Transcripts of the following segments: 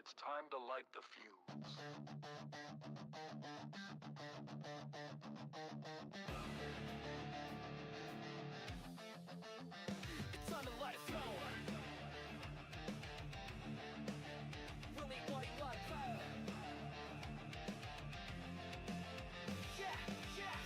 It's time to light the fuse. It's time to light a fuse. Really light fire. Yeah.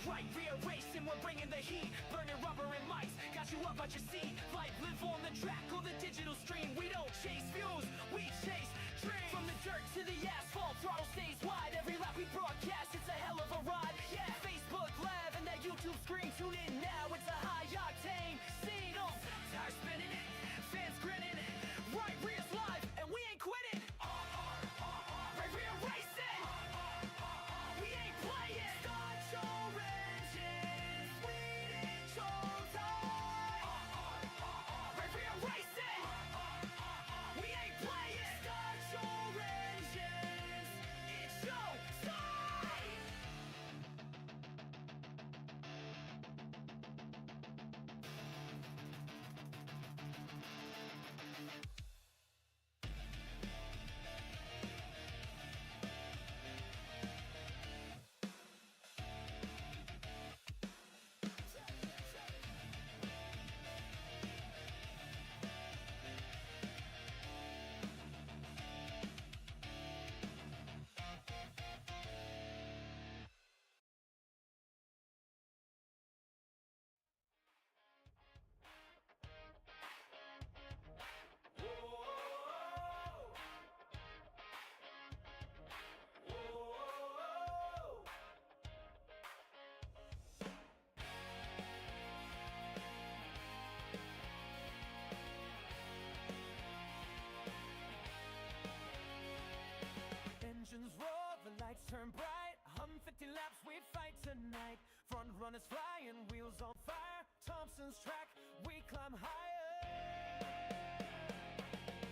Right, rearranging, we're bringing the heat. Burning rubber and mics, got you up out your seat. Life live on the track or the digital stream. We don't chase views, we chase dreams. From the dirt to the asphalt, throttle stays wide. Every lap we broadcast, it's a hell of a ride. Yeah, Facebook Live and that YouTube screen. Tune in now, it's a high octane scene. Tires spinning, fans grinning. Right rear's live, and we ain't quitting. Right rear racing, we ain't playing. Start your engines, we control time. Right rear racing, we ain't playing. Start your engines, it's show time. Engines roar, the lights turn bright. 150 laps, we fight tonight. Front runners flying, wheels on fire. Thompson's track, we climb higher.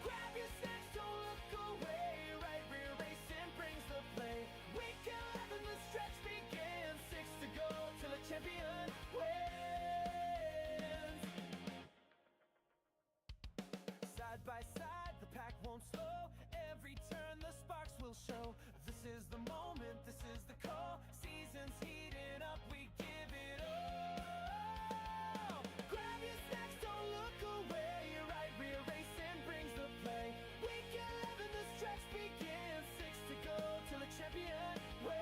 Grab your snacks, don't look away. Right rear racing brings the play. Week 11, the stretch begins. 6 to go till the champion wins. Side by side, the pack won't slow. Every turn the sparks will show. This is the moment, this is the call. Season's heating up, we give it all. Grab your snacks, don't look away. Right rear racing brings the play. Week 11, the stretch begins. 6 to go till the champion wins.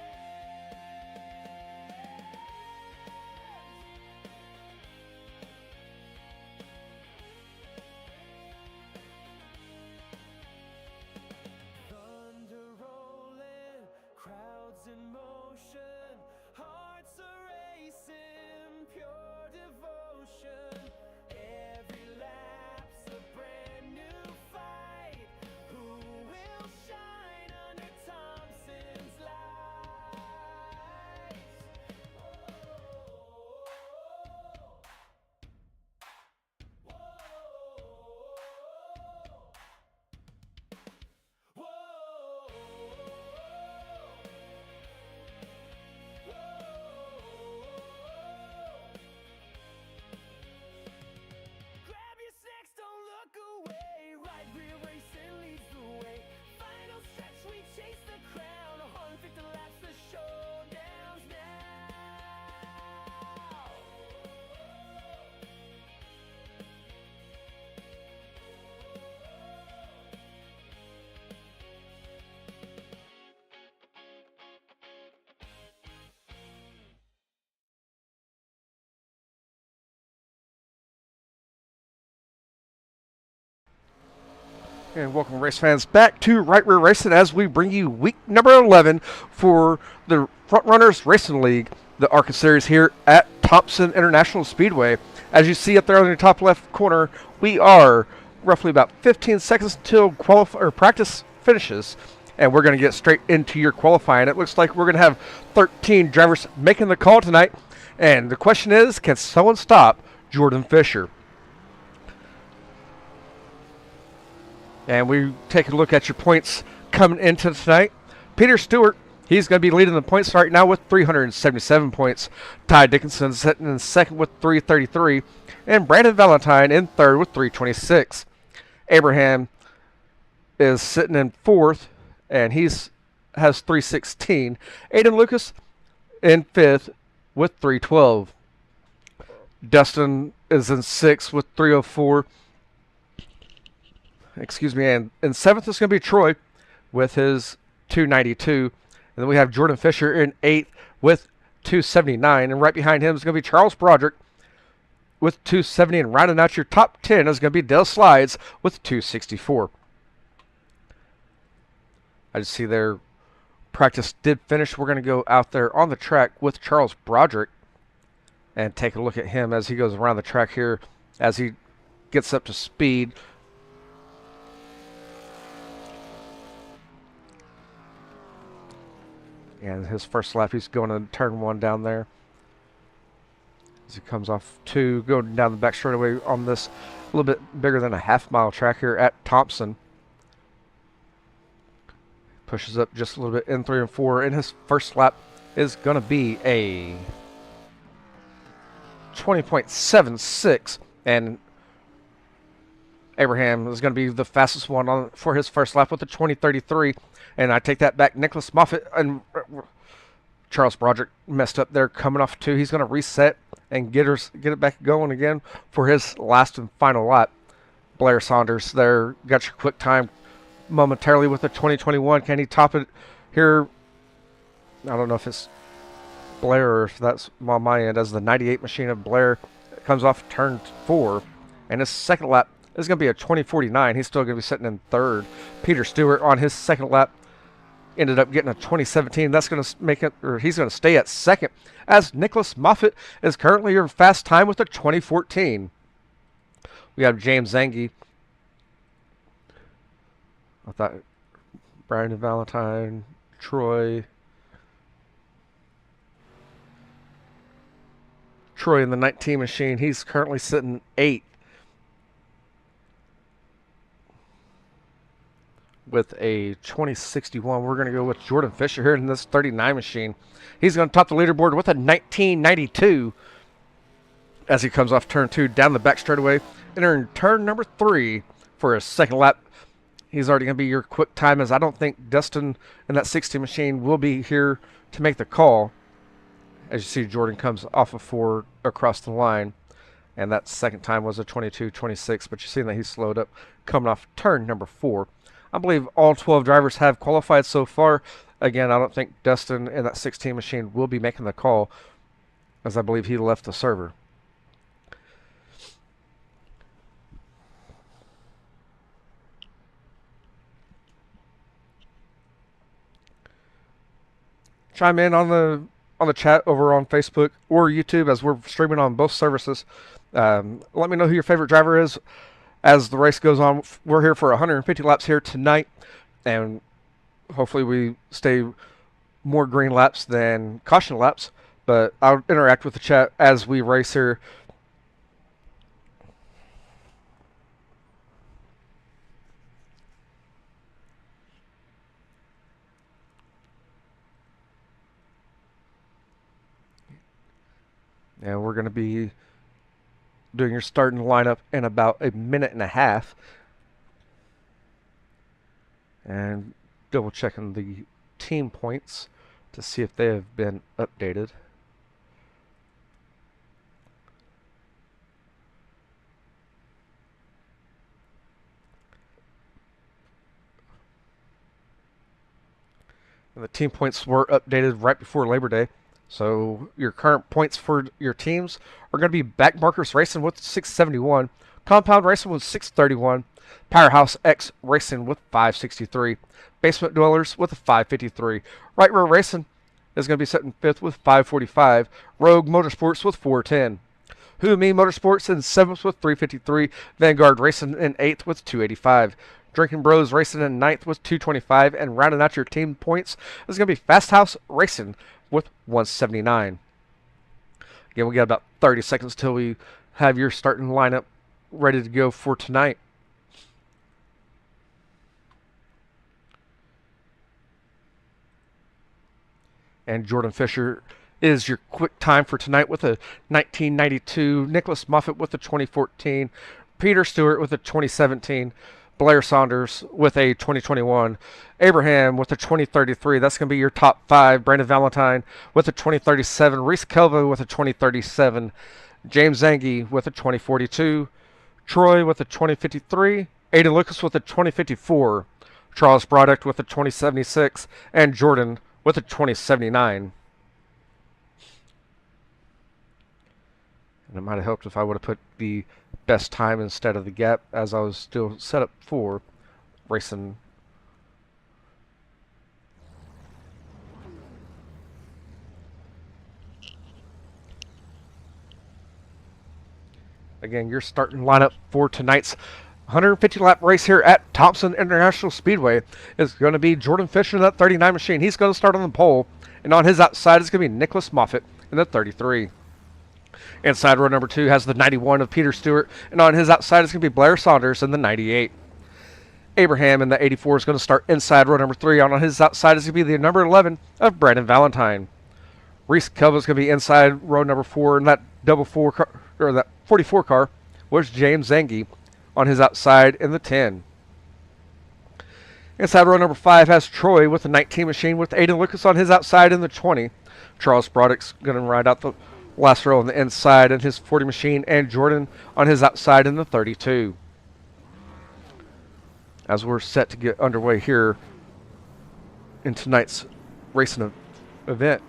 Thunder rolling, crowds in motion, hearts are racing, pure devotion. Every lap's a brand new fight. Who will shine under Thompson's lights? Grab your snacks, don't look away. Right rear racing leads the way. Final stretch, we chase the crown. 150 laps, the showdown's now. And welcome, race fans, back to Right Rear Racing as we bring you week number 11 for the Front Runners Racing League, the ARCA Series here at Thompson International Speedway. As you see up there on the top left corner, we are roughly about 15 seconds until practice finishes, and we're going to get straight into your qualifying. It looks like we're going to have 13 drivers making the call tonight, and the question is, can someone stop Jordan Fisher? And we take a look at your points coming into tonight. Peter Stewart, he's going to be leading the points right now with 377 points. Ty Dickinson sitting in second with 333. And Brandon Valentine in third with 326. Abraham is sitting in fourth and has 316. Aiden Lucas in 5th with 312. Dustin is in 6th with 304. Excuse me, and in 7th is going to be Troy with his 292. And then we have Jordan Fisher in 8th with 279. And right behind him is going to be Charles Broderick with 270. And rounding out your top 10 is going to be Dale Slides with 264. I just see their practice did finish. We're going to go out there on the track with Charles Broderick and take a look at him as he goes around the track here as he gets up to speed. And his first lap, he's going to turn 1 down there. As he comes off 2, going down the back straightaway on this a little bit bigger than a half-mile track here at Thompson. Pushes up just a little bit in 3 and 4. And his first lap is going to be a 20.76. And Abraham is going to be the fastest one on for his first lap with a 20.33. And I take that back. Nicholas Moffitt and Charles Broderick messed up there coming off 2. He's going to reset and get it back going again for his last and final lap. Blair Saunders there got your quick time momentarily with the 2021. Can he top it here? I don't know if it's Blair or if that's on my end, as the 98 machine of Blair comes off turn 4. And his second lap is going to be a 20.49. He's still going to be sitting in 3rd. Peter Stewart on his second lap ended up getting a 20.17. That's going to make it, or he's going to stay at 2nd, as Nicholas Moffitt is currently your fast time with a 20.14. We have James Zangi. I thought Brandon Valentine, Troy in the 19 machine. He's currently sitting 8th with a 20.61. We're going to go with Jordan Fisher here in this 39 machine. He's going to top the leaderboard with a 19.92 as he comes off turn 2 down the back straightaway. Entering turn number 3 for his second lap. He's already going to be your quick time, as I don't think Dustin in that 60 machine will be here to make the call. As you see, Jordan comes off of 4 across the line, and that second time was a 22.26, but you've seen that he slowed up coming off turn number 4. I believe all 12 drivers have qualified so far. Again, I don't think Dustin in that 16 machine will be making the call, as I believe he left the server. Chime in on the chat over on Facebook or YouTube, as we're streaming on both services. Let me know who your favorite driver is as the race goes on. We're here for 150 laps here tonight, and hopefully we stay more green laps than caution laps, but I'll interact with the chat as we race here. And we're going to be doing your starting lineup in about a minute and a half. And double checking the team points to see if they have been updated. And the team points were updated right before Labor Day. So your current points for your teams are going to be Backmarkers Racing with 671, Compound Racing with 631, Powerhouse X Racing with 563, Basement Dwellers with a 553, Right Rear Racing is going to be sitting 5th with 545, Rogue Motorsports with 410, Who Me Motorsports in 7th with 353, Vanguard Racing in 8th with 285, Drinking Bros Racing in 9th with 225, and rounding out your team points is going to be Fast House Racing with 179. Again, we got about 30 seconds till we have your starting lineup ready to go for tonight. And Jordan Fisher is your quick time for tonight with a 1992. Nicholas Moffitt with a 2014. Peter Stewart with a 2017. Blair Saunders with a 2021. Abraham with a 2033. That's going to be your top 5. Brandon Valentine with a 2037. Reese Kelva with a 2037. James Zangi with a 2042. Troy with a 2053. Aiden Lucas with a 2054. Charles Broderick with a 2076. And Jordan with a 2079. And it might have helped if I would have put the best time instead of the gap, as I was still set up for racing. Again, your starting lineup for tonight's 150 lap race here at Thompson International Speedway is going to be Jordan Fisher in that 39 machine. He's going to start on the pole, and on his outside is going to be Nicholas Moffitt in the 33. Inside row number 2 has the 91 of Peter Stewart, and on his outside is going to be Blair Saunders in the 98. Abraham in the 84 is going to start inside row number 3. On his outside is going to be the number 11 of Brandon Valentine. Reese Kelva is going to be inside row number 4, and that double 4 car, or that 44 car was James Zangi on his outside in the 10. Inside row number 5 has Troy with the 19 machine with Aiden Lucas on his outside in the 20. Charles Broderick's going to ride out the last row on the inside in his 40 machine, and Jordan on his outside in the 32. As we're set to get underway here in tonight's racing event.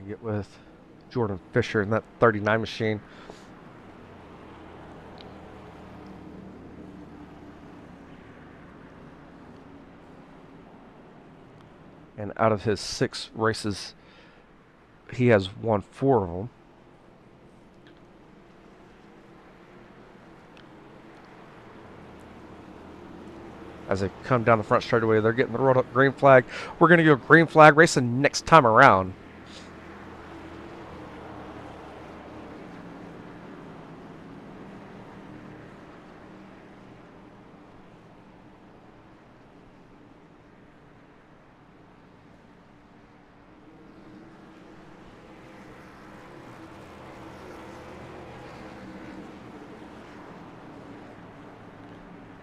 Get with Jordan Fisher in that 39 machine. And out of his 6 races, he has won 4 of them. As they come down the front straightaway, they're getting the rolled up green flag. We're going to go green flag racing next time around.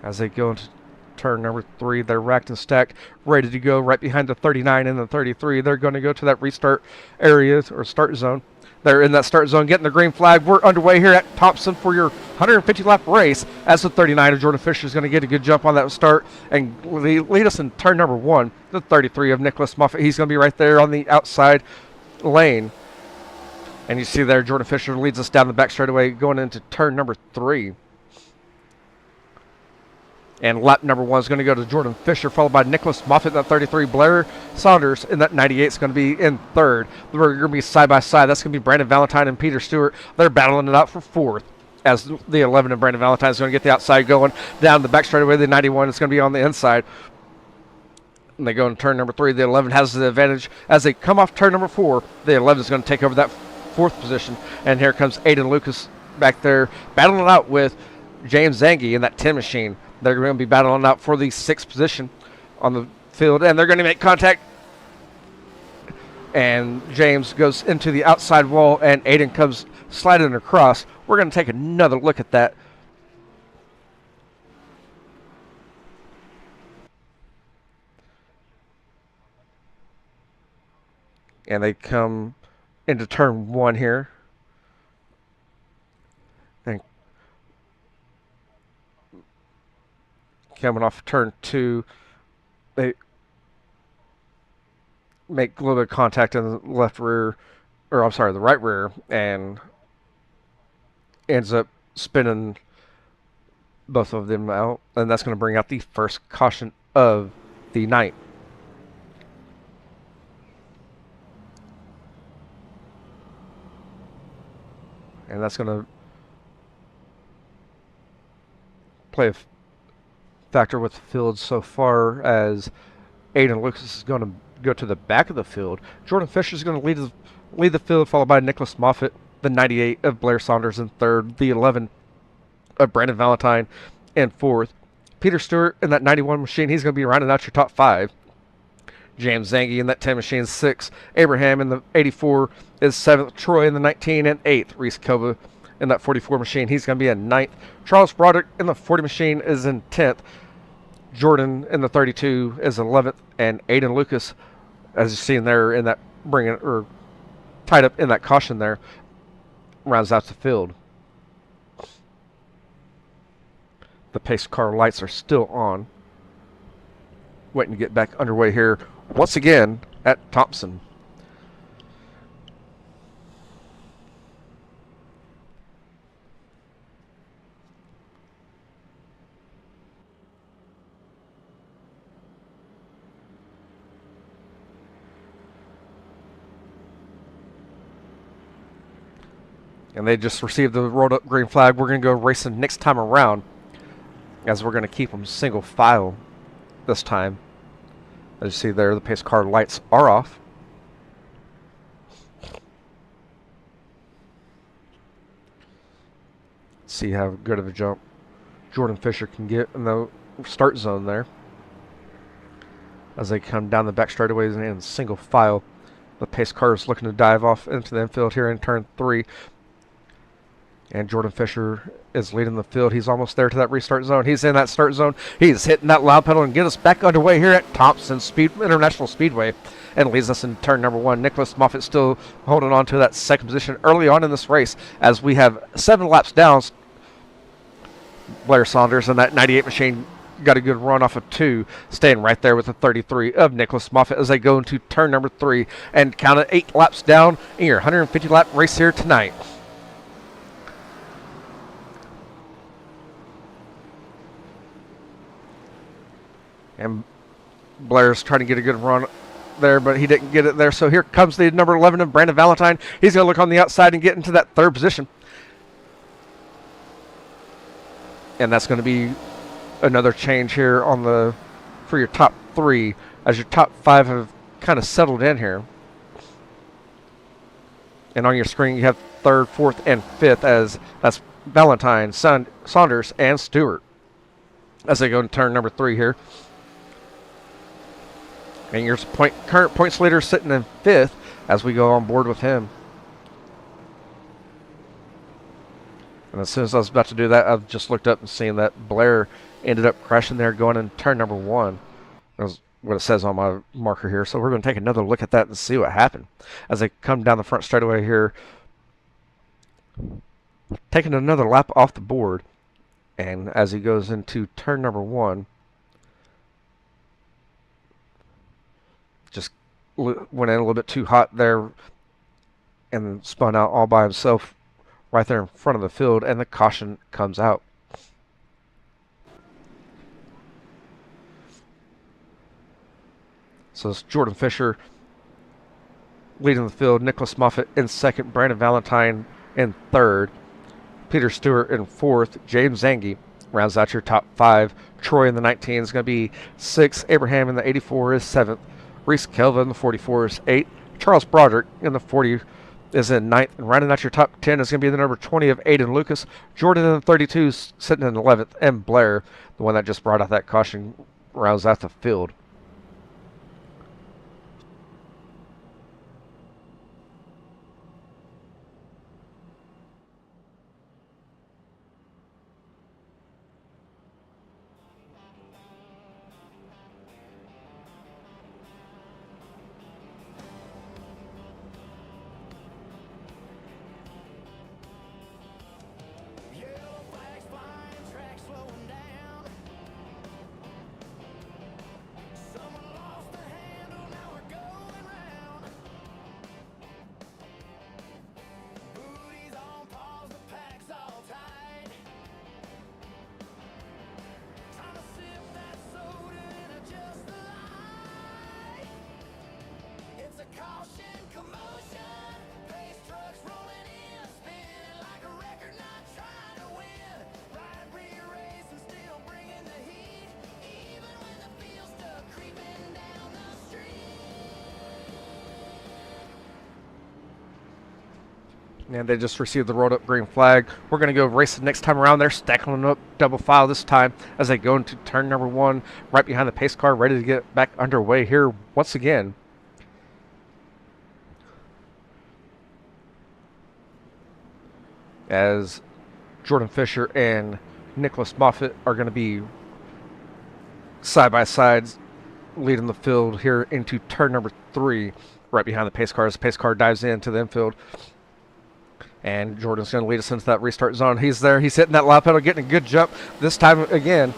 As they go into turn number 3, they're racked and stacked, ready to go right behind the 39 and the 33. They're going to go to that restart area or start zone. They're in that start zone getting the green flag. We're underway here at Thompson for your 150 lap race, as the 39 of Jordan Fisher is going to get a good jump on that start and lead us in turn number 1. The 33 of Nicholas Moffitt, he's going to be right there on the outside lane. And you see there Jordan Fisher leads us down the back straightaway going into turn number 3. And lap number 1 is going to go to Jordan Fisher, followed by Nicholas Moffitt in that 33. Blair Saunders in that 98 is going to be in 3rd. We're going to be side by side. That's going to be Brandon Valentine and Peter Stewart. They're battling it out for 4th, as the 11 of Brandon Valentine is going to get the outside going. Down the back straightaway, the 91 is going to be on the inside. And they go in turn number 3. The 11 has the advantage. As they come off turn number 4, the 11 is going to take over that 4th position. And here comes Aiden Lucas back there, battling it out with James Zangi in that 10 machine. They're going to be battling out for the 6th position on the field, and they're going to make contact. And James goes into the outside wall, and Aiden comes sliding across. We're going to take another look at that. And they come into turn 1 here. And coming off turn 2, they make a little bit of contact in the left rear, or I'm sorry, the right rear, and ends up spinning both of them out, and that's going to bring out the first caution of the night. And that's going to play a factor with the field so far, as Aiden Lucas is going to go to the back of the field. Jordan Fisher is going to lead the field, followed by Nicholas Moffitt, the 98 of Blair Saunders in 3rd, the 11 of Brandon Valentine in fourth. Peter Stewart in that 91 machine, he's going to be rounding out your top 5. James Zangi in that 10 machine is 6th. Abraham in the 84 is 7th. Troy in the 19 and 8th. Reese Kova in that 44 machine, he's going to be in 9th. Charles Broderick in the 40 machine is in 10th. Jordan in the 32 is 11th. And Aiden Lucas, as you see in there, in that tied up in that caution there, rounds out the field. The pace car lights are still on. Waiting to get back underway here once again at Thompson. And they just received the rolled up green flag. We're going to go racing next time around, as we're going to keep them single file this time. As you see there, the pace car lights are off. See how good of a jump Jordan Fisher can get in the start zone there. As they come down the back straightaways and in single file, the pace car is looking to dive off into the infield here in turn 3. And Jordan Fisher is leading the field. He's almost there to that restart zone. He's in that start zone. He's hitting that loud pedal and get us back underway here at Thompson International Speedway. And leads us in turn number 1. Nicholas Moffitt still holding on to that second position early on in this race, as we have 7 laps down. Blair Saunders and that 98 machine got a good run off of 2, staying right there with the 33 of Nicholas Moffitt as they go into turn number 3 and count it 8 laps down in your 150 lap race here tonight. And Blair's trying to get a good run there, but he didn't get it there. So here comes the number 11 of Brandon Valentine. He's going to look on the outside and get into that 3rd position. And that's going to be another change here on for your top 3, as your top 5 have kind of settled in here. And on your screen you have 3rd, 4th, and 5th, as that's Valentine, Saunders, and Stewart, as they go into turn number 3 here. And your current points leader sitting in 5th as we go on board with him. And as soon as I was about to do that, I've just looked up and seen that Blair ended up crashing there going in turn number 1. That's what it says on my marker here. So we're going to take another look at that and see what happened. As they come down the front straightaway here, taking another lap off the board. And as he goes into turn number 1, just went in a little bit too hot there and spun out all by himself right there in front of the field, and the caution comes out. So it's Jordan Fisher leading the field, Nicholas Moffitt in 2nd, Brandon Valentine in 3rd, Peter Stewart in 4th, James Zangi rounds out your top 5. Troy in the 19 is going to be 6th, Abraham in the 84 is 7th, Reese Kelvin in the 44 is 8th, Charles Broderick in the 40 is in 9th, and rounding out your top 10 is going to be the number 20 of Aiden Lucas. Jordan in the 32 is sitting in 11th, and Blair, the one that just brought out that caution, rounds out the field. And they just received the rolled up green flag. We're going to go race the next time around. They're stacking them up double file this time as they go into turn number 1, right behind the pace car, ready to get back underway here once again. As Jordan Fisher and Nicholas Moffitt are going to be side by sides leading the field here into turn number 3, right behind the pace car as the pace car dives into the infield. And Jordan's going to lead us into that restart zone. He's there. He's hitting that loud pedal, getting a good jump. This time again,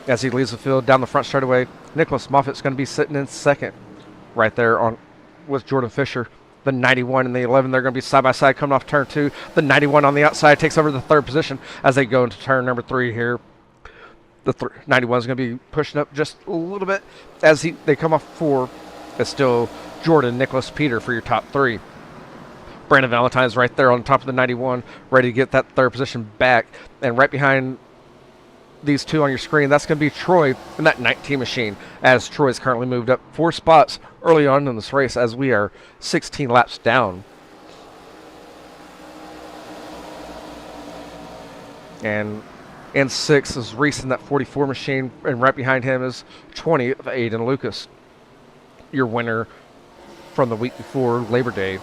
as he leaves the field down the front straightaway, Nicholas Moffitt's going to be sitting in second right there on with Jordan Fisher. The 91 and the 11, they're going to be side by side coming off turn 2. The 91 on the outside takes over the third position as they go into turn number 3 here. The 91 is going to be pushing up just a little bit as they come off 4. It's still Jordan, Nicholas, Peter for your top 3. Brandon Valentine's right there on top of the 91, ready to get that third position back. And right behind these two on your screen, that's going to be Troy in that 19 machine, as Troy's currently moved up 4 spots early on in this race as we are 16 laps down. And in 6 is Reese in that 44 machine, and right behind him is 20 of Aiden Lucas, your winner from the week before Labor Day.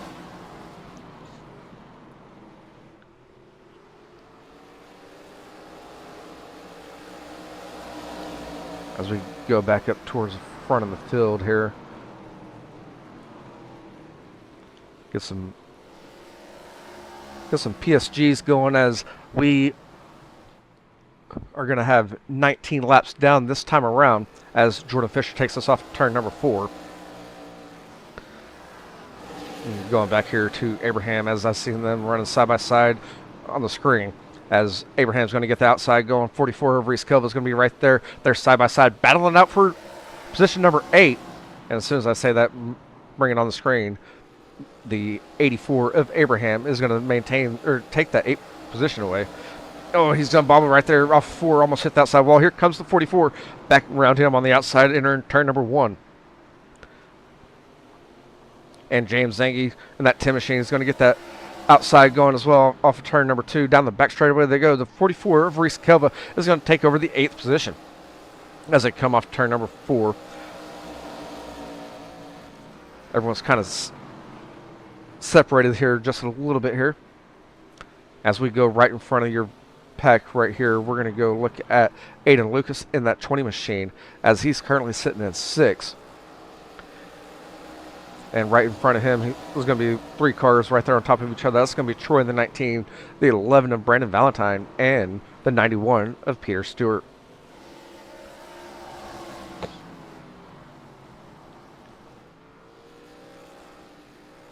As we go back up towards the front of the field here, get some PSGs going as we are going to have 19 laps down this time around as Jordan Fisher takes us off turn number 4. And going back here to Abraham as I've seen them running side by side on the screen. As Abraham's going to get the outside going. 44 of Reese Kelva is going to be right there. They're side by side battling out for position number 8. And as soon as I say that, bring it on the screen, the 84 of Abraham is going to maintain or take that 8th position away. Oh, he's done bobbing right there off 4, almost hit the outside wall. Here comes the 44 back around him on the outside, entering turn number 1. And James Zangi in that 10 machine is going to get that outside going as well off of turn number 2. Down the back straightaway they go. The 44 of Reese Kelva is going to take over the 8th position as they come off turn number 4. Everyone's kind of separated here just a little bit here. As we go right in front of your pack right here, we're going to go look at Aiden Lucas in that 20 machine as he's currently sitting in 6. And right in front of him, there's going to be 3 cars right there on top of each other. That's going to be Troy in the 19, the 11 of Brandon Valentine, and the 91 of Peter Stewart.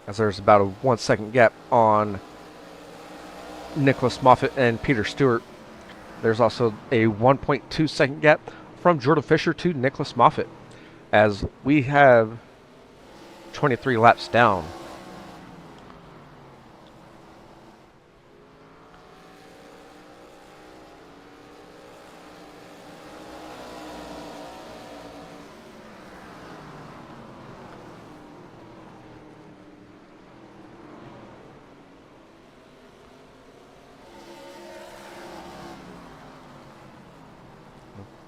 As there's about a 1 second gap on Nicholas Moffitt and Peter Stewart. There's also a 1.2 second gap from Jordan Fisher to Nicholas Moffitt as we have 23 laps down.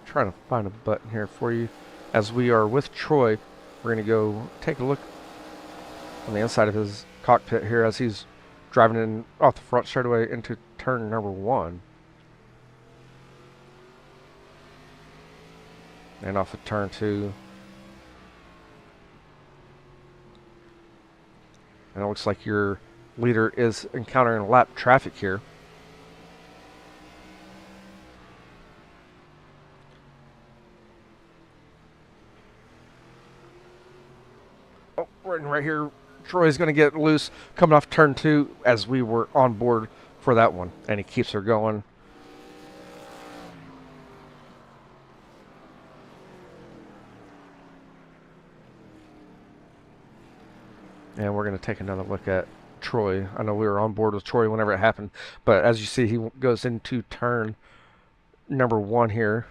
Trying to find a button here for you. As we are with Troy, we're going to go take a look on the inside of his cockpit here as he's driving in off the front straightaway into turn number 1. And off of turn 2. And it looks like your leader is encountering lap traffic here. Oh, right here. Troy's going to get loose coming off turn 2 as we were on board for that one. And he keeps her going. And we're going to take another look at Troy. I know we were on board with Troy whenever it happened. But as you see, he goes into turn number 1 here.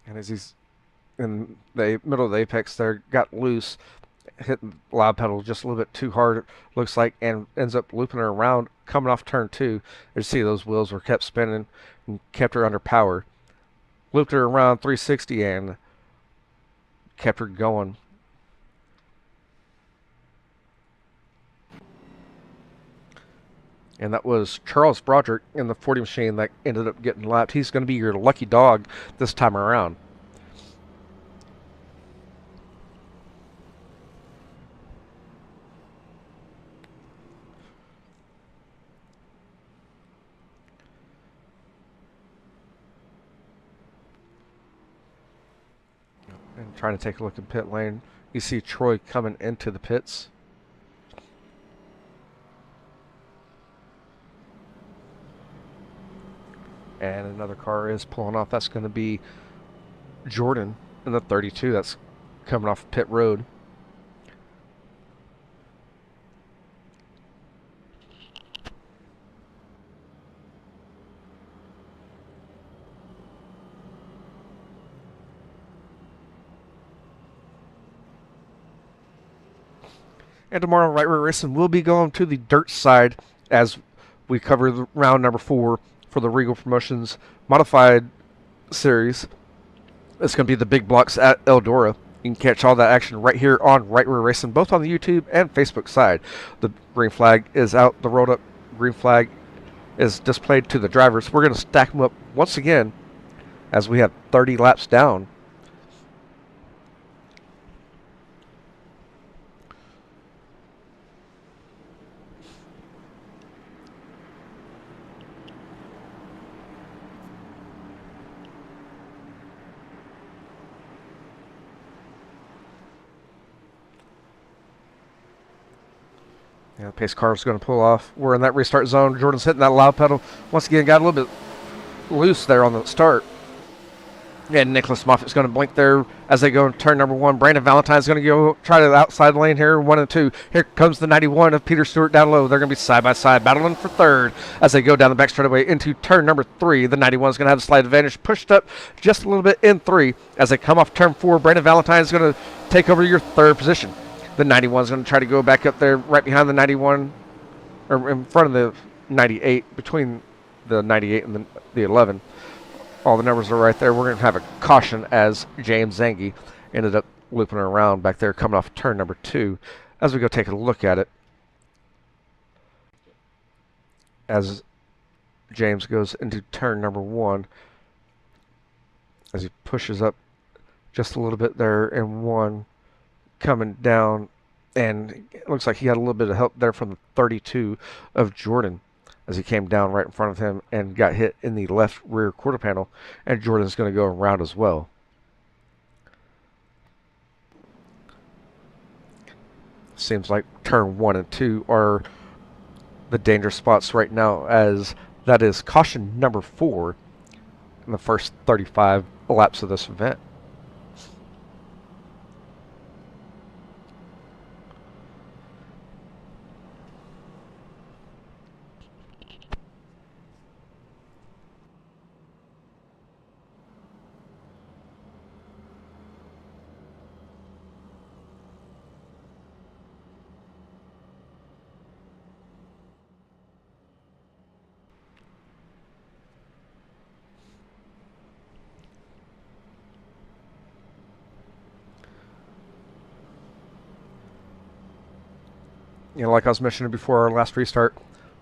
And as he's in the middle of the apex there, got loose, hit the loud pedal just a little bit too hard, it looks like, and ends up looping her around, coming off turn 2. You see those wheels were kept spinning and kept her under power. Looped her around 360 and kept her going. And that was Charles Broderick in the 40 machine that ended up getting lapped. He's going to be your lucky dog this time around. And trying to take a look at pit lane. You see Troy coming into the pits. And another car is pulling off. That's going to be Jordan in the 32. That's coming off pit road. And tomorrow, Right Rear Racing will be going to the dirt side as we cover the round number 4 for the Regal Promotions Modified Series. It's going to be the big blocks at Eldora. You can catch all that action right here on Right Rear Racing, both on the YouTube and Facebook side. The green flag is out. The rolled up green flag is displayed to the drivers. We're going to stack them up once again as we have 30 laps down. Yeah, the pace car is going to pull off. We're in that restart zone. Jordan's hitting that loud pedal. Once again, got a little bit loose there on the start. And Nicholas Moffitt's going to blink there as they go in turn number 1. Brandon Valentine's going to go try to the outside lane here, 1 and 2. Here comes the 91 of Peter Stewart down low. They're going to be side by side, battling for third as they go down the back straightaway into turn number 3. The 91 is going to have the slight advantage, pushed up just a little bit in 3 as they come off turn 4. Brandon Valentine is going to take over your third position. The 91 is going to try to go back up there right behind the 91, or in front of the 98, between the 98 and the 11. All the numbers are right there. We're going to have a caution as James Zangi ended up looping around back there coming off turn number 2 as we go take a look at it. As James goes into turn number 1 as he pushes up just a little bit there in 1. Coming down, and it looks like he had a little bit of help there from the 32 of Jordan as he came down right in front of him and got hit in the left rear quarter panel, and Jordan's going to go around as well. Seems like turn 1 and 2 are the danger spots right now, as that is caution number 4 in the first 35 laps of this event. You know, like I was mentioning before our last restart,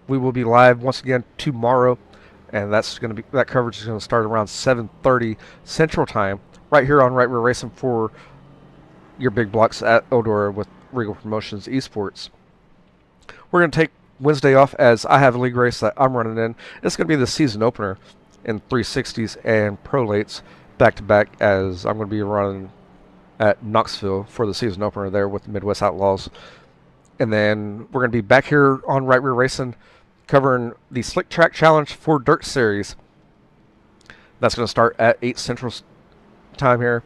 we will be live once again tomorrow, and that coverage is going to start around 7:30 Central Time, right here on Right Rear Racing for your big blocks at Eldora with Regal Promotions Esports. We're going to take Wednesday off as I have a league race that I'm running in. It's going to be the season opener in 360s and prolates back to back, as I'm going to be running at Knoxville for the season opener there with the Midwest Outlaws. And then we're going to be back here on Right Rear Racing covering the Slick Track Challenge for Dirt Series. That's going to start at 8 Central Time here.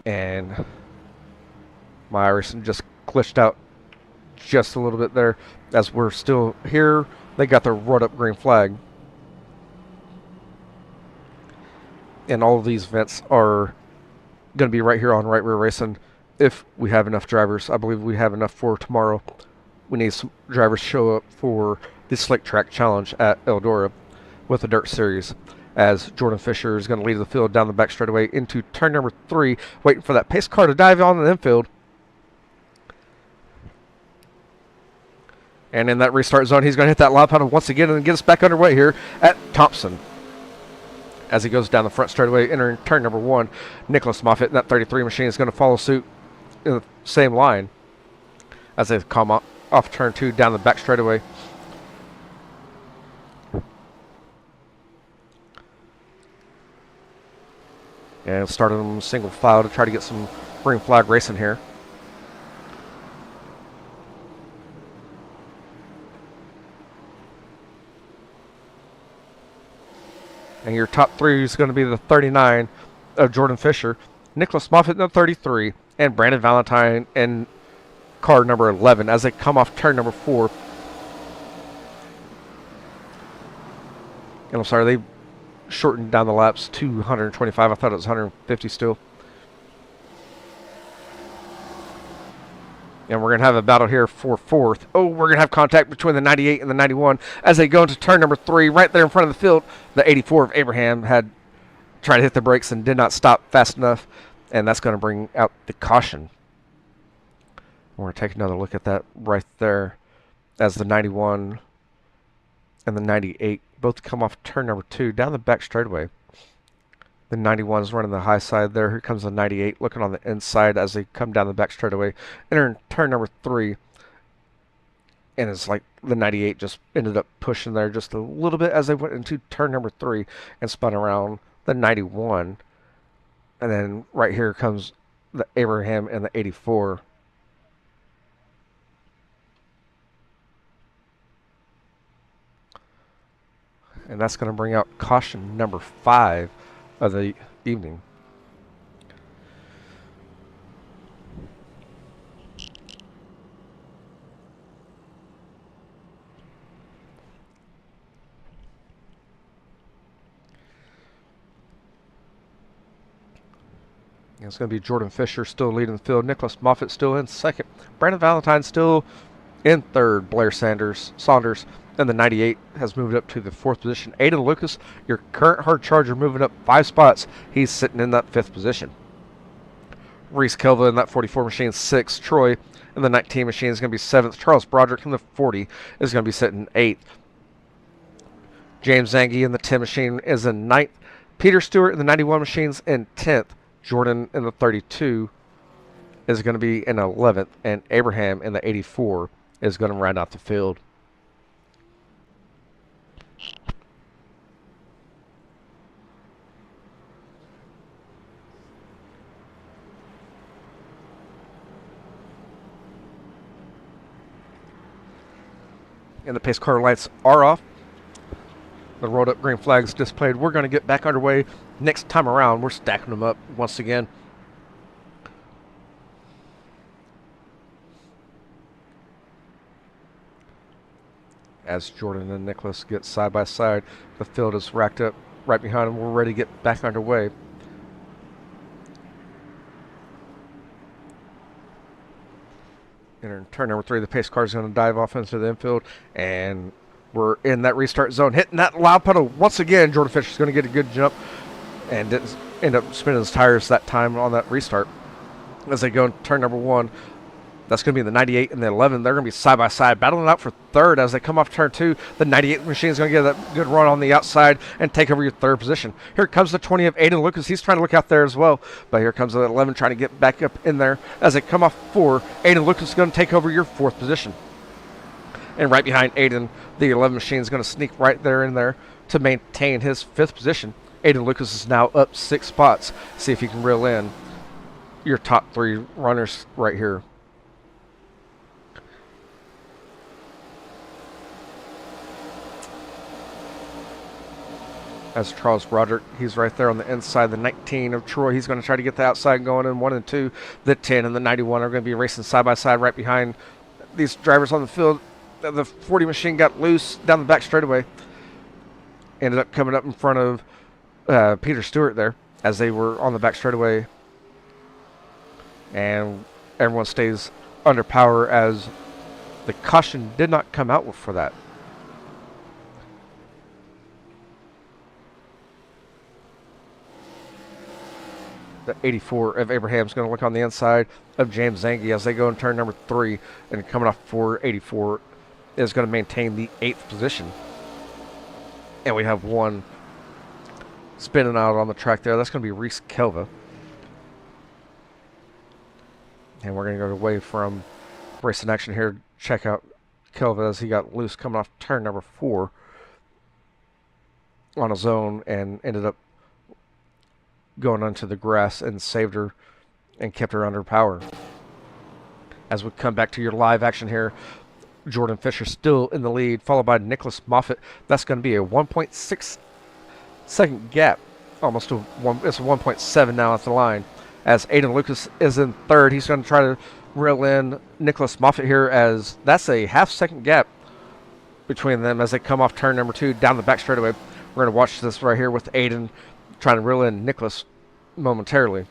And my Iverson just glitched out just a little bit there as we're still here. They got their rolled up green flag. And all of these events are going to be right here on Right Rear Racing if we have enough drivers. I believe we have enough for tomorrow. We need some drivers to show up for the Slick Track Challenge at Eldora with the Dirt Series, as Jordan Fisher is going to lead the field down the back straightaway into turn number 3, waiting for that pace car to dive on the infield. And in that restart zone, he's going to hit that lob pedal once again and get us back underway here at Thompson. As he goes down the front straightaway, entering turn number 1, Nicholas Moffitt in that 33 machine is going to follow suit in the same line as they come off turn 2 down the back straightaway. And started them single file to try to get some green flag racing here. And your top 3 is going to be the 39 of Jordan Fisher, Nicholas Moffitt in the 33, and Brandon Valentine in car number 11 as they come off turn number 4. And I'm sorry, they shortened down the laps to 125. I thought it was 150 still. And we're going to have a battle here for 4th. Oh, we're going to have contact between the 98 and the 91 as they go into turn number 3 right there in front of the field. The 84 of Abraham had tried to hit the brakes and did not stop fast enough, and that's going to bring out the caution. We're going to take another look at that right there as the 91 and the 98 both come off turn number 2 down the back straightaway. The 91 is running the high side there. Here comes the 98 looking on the inside as they come down the back straightaway. Entering turn number 3. And it's like the 98 just ended up pushing there just a little bit as they went into turn number 3 and spun around the 91. And then right here comes the Abraham and the 84. And that's going to bring out caution number 5 of the evening. And it's going to be Jordan Fisher still leading the field. Nicholas Moffitt still in 2nd. Brandon Valentine still in 3rd. Blair Saunders. And the 98 has moved up to the 4th position. Aiden Lucas, your current hard charger, moving up 5 spots. He's sitting in that 5th position. Reese Kelva in that 44 machine, 6th. Troy in the 19 machine is going to be 7th. Charles Broderick in the 40 is going to be sitting 8th. James Zangi in the 10 machine is in 9th. Peter Stewart in the 91 machines in 10th. Jordan in the 32 is going to be in 11th. And Abraham in the 84 is going to round out the field. And the pace car lights are off. The rolled up green flags displayed. We're going to get back underway next time around. We're stacking them up once again. As Jordan and Nicholas get side by side, the field is racked up right behind them. We're ready to get back underway. In turn number 3, the pace car is going to dive off into the infield, and we're in that restart zone, hitting that loud pedal once again. Jordan Fisher is going to get a good jump and didn't end up spinning his tires that time on that restart. As they go in turn number 1, that's going to be the 98 and the 11. They're going to be side by side, battling out for 3rd as they come off turn 2. The 98 machine is going to get that good run on the outside and take over your 3rd position. Here comes the 20 of Aiden Lucas. He's trying to look out there as well, but here comes the 11 trying to get back up in there. As they come off 4, Aiden Lucas is going to take over your 4th position. And right behind Aiden, the 11 machine is going to sneak right there in there to maintain his 5th position. Aiden Lucas is now up 6 spots. See if you can reel in your top 3 runners right here. As Charles Broderick, he's right there on the inside. The 19 of Troy, he's going to try to get the outside going in 1 and 2. The 10 and the 91 are going to be racing side by side right behind these drivers on the field. The 40 machine got loose down the back straightaway. Ended up coming up in front of Peter Stewart there. as they were on the back straightaway, and everyone stays under power as the caution did not come out for that. The 84 of Abraham's going to look on the inside of James Zangi as they go in turn number 3, and coming off 484 is going to maintain the 8th position. And we have one spinning out on the track there. That's going to be Reese Kelva. And we're going to go away from racing action here. Check out Kelva as he got loose coming off turn number 4 on his own and ended up going onto the grass and saved her and kept her under power. As we come back to your live action here, Jordan Fisher still in the lead, followed by Nicholas Moffitt. That's going to be a 1.6 second gap, almost to one. It's a 1.7 now at the line. As Aiden Lucas is in third, he's going to try to reel in Nicholas Moffitt here, as that's a half-second gap between them as they come off turn number 2 down the back straightaway. We're going to watch this right here with Aiden trying to reel in Nicholas momentarily.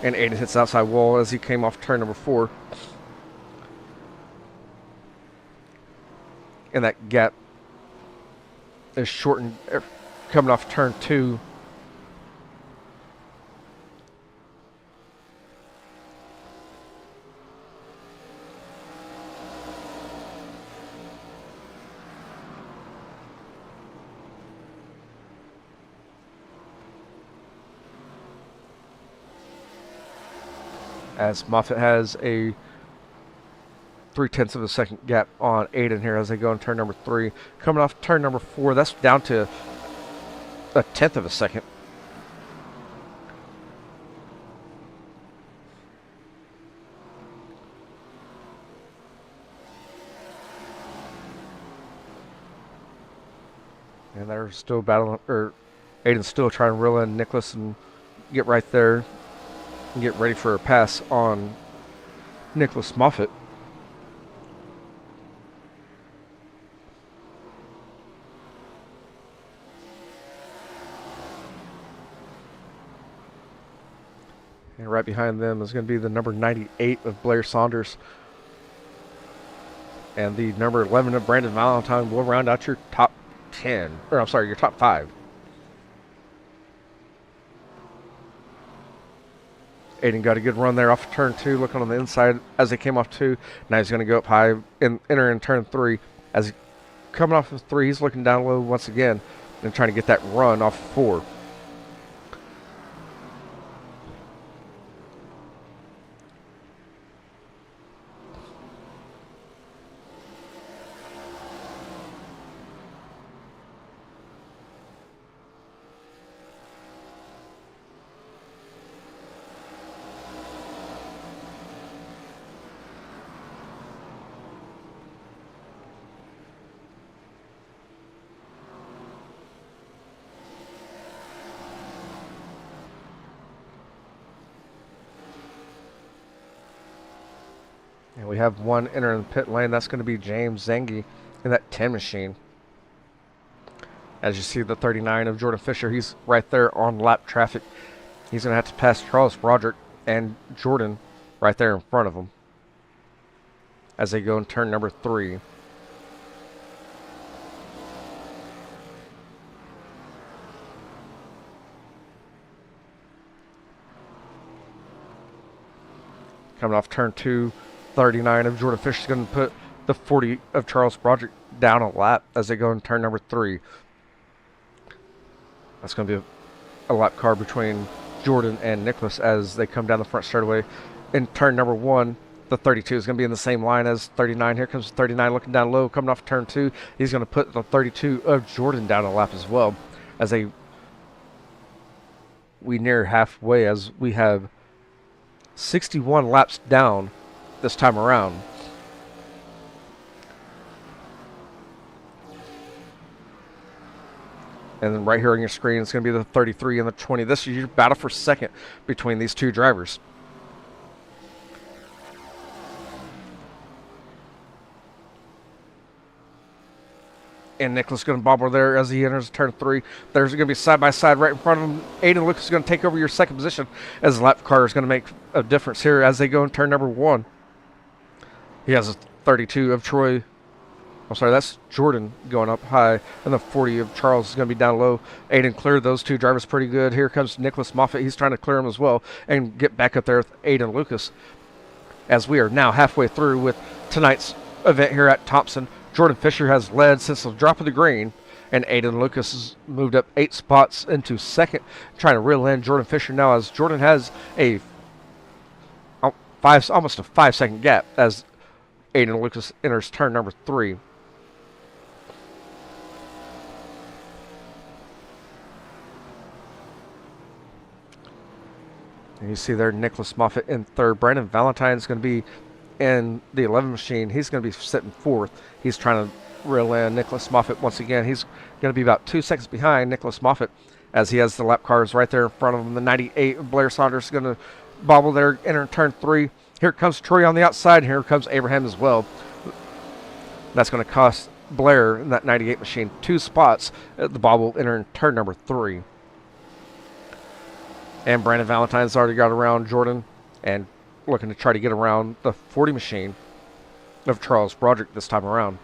And Aiden hits the outside wall as he came off turn number 4. And that gap is shortened coming off turn 2. As Moffitt has a 0.3 of a second gap on Aiden here as they go in turn number 3. Coming off turn number 4, that's down to 1/10 of a second. And they're still battling, or Aiden's still trying to reel in Nicholas and get right there and get ready for a pass on Nicholas Moffitt. And right behind them is going to be the number 98 of Blair Saunders. And the number 11 of Brandon Valentine will round out your top 10. Or I'm sorry, your top 5. Aiden got a good run there off of turn 2, looking on the inside as they came off 2. Now he's going to go up high and enter in turn 3. As he coming off of 3, he's looking down low once again and trying to get that run off 4. And we have one entering the pit lane. That's going to be James Zangi in that 10 machine. As you see the 39 of Jordan Fisher, he's right there on lap traffic. He's going to have to pass Charles Broderick and Jordan right there in front of him as they go in turn number 3. Coming off turn 2, 39 of Jordan Fisher is going to put the 40 of Charles Broderick down a lap as they go in turn number 3. That's going to be a lap car between Jordan and Nicholas as they come down the front straightaway. In turn number 1, the 32 is going to be in the same line as 39. Here comes 39 looking down low, coming off turn 2. He's going to put the 32 of Jordan down a lap as well as we near halfway as we have 61 laps down this time around. And then right here on your screen, it's going to be the 33 and the 20. This is your battle for second between these two drivers. And Nicholas going to bobble there as he enters turn 3. There's going to be side-by-side right in front of him. Aiden Lucas is going to take over your second position as the lap car is going to make a difference here as they go in turn number 1. He has a 32 of Troy. I'm sorry, that's Jordan going up high. And the 40 of Charles is going to be down low. Aiden cleared those two drivers pretty good. Here comes Nicholas Moffitt. He's trying to clear him as well and get back up there with Aiden Lucas. As we are now halfway through with tonight's event here at Thompson. Jordan Fisher has led since the drop of the green, and Aiden Lucas has moved up 8 spots into second, trying to reel in Jordan Fisher now as Jordan has a almost a 5-second gap as Aiden Lucas enters turn number 3. And you see there Nicholas Moffitt in third. Brandon Valentine is going to be in the 11 machine. He's going to be sitting 4th. He's trying to reel in Nicholas Moffitt once again. He's going to be about 2 seconds behind Nicholas Moffitt as he has the lap cars right there in front of him. The 98 of Blair Saunders is going to bobble there, enter turn 3. Here comes Troy on the outside. Here comes Abraham as well. That's going to cost Blair in that 98 machine 2 spots at the bobble, entering turn number 3. And Brandon Valentine's already got around Jordan and looking to try to get around the 40 machine of Charles Broderick this time around.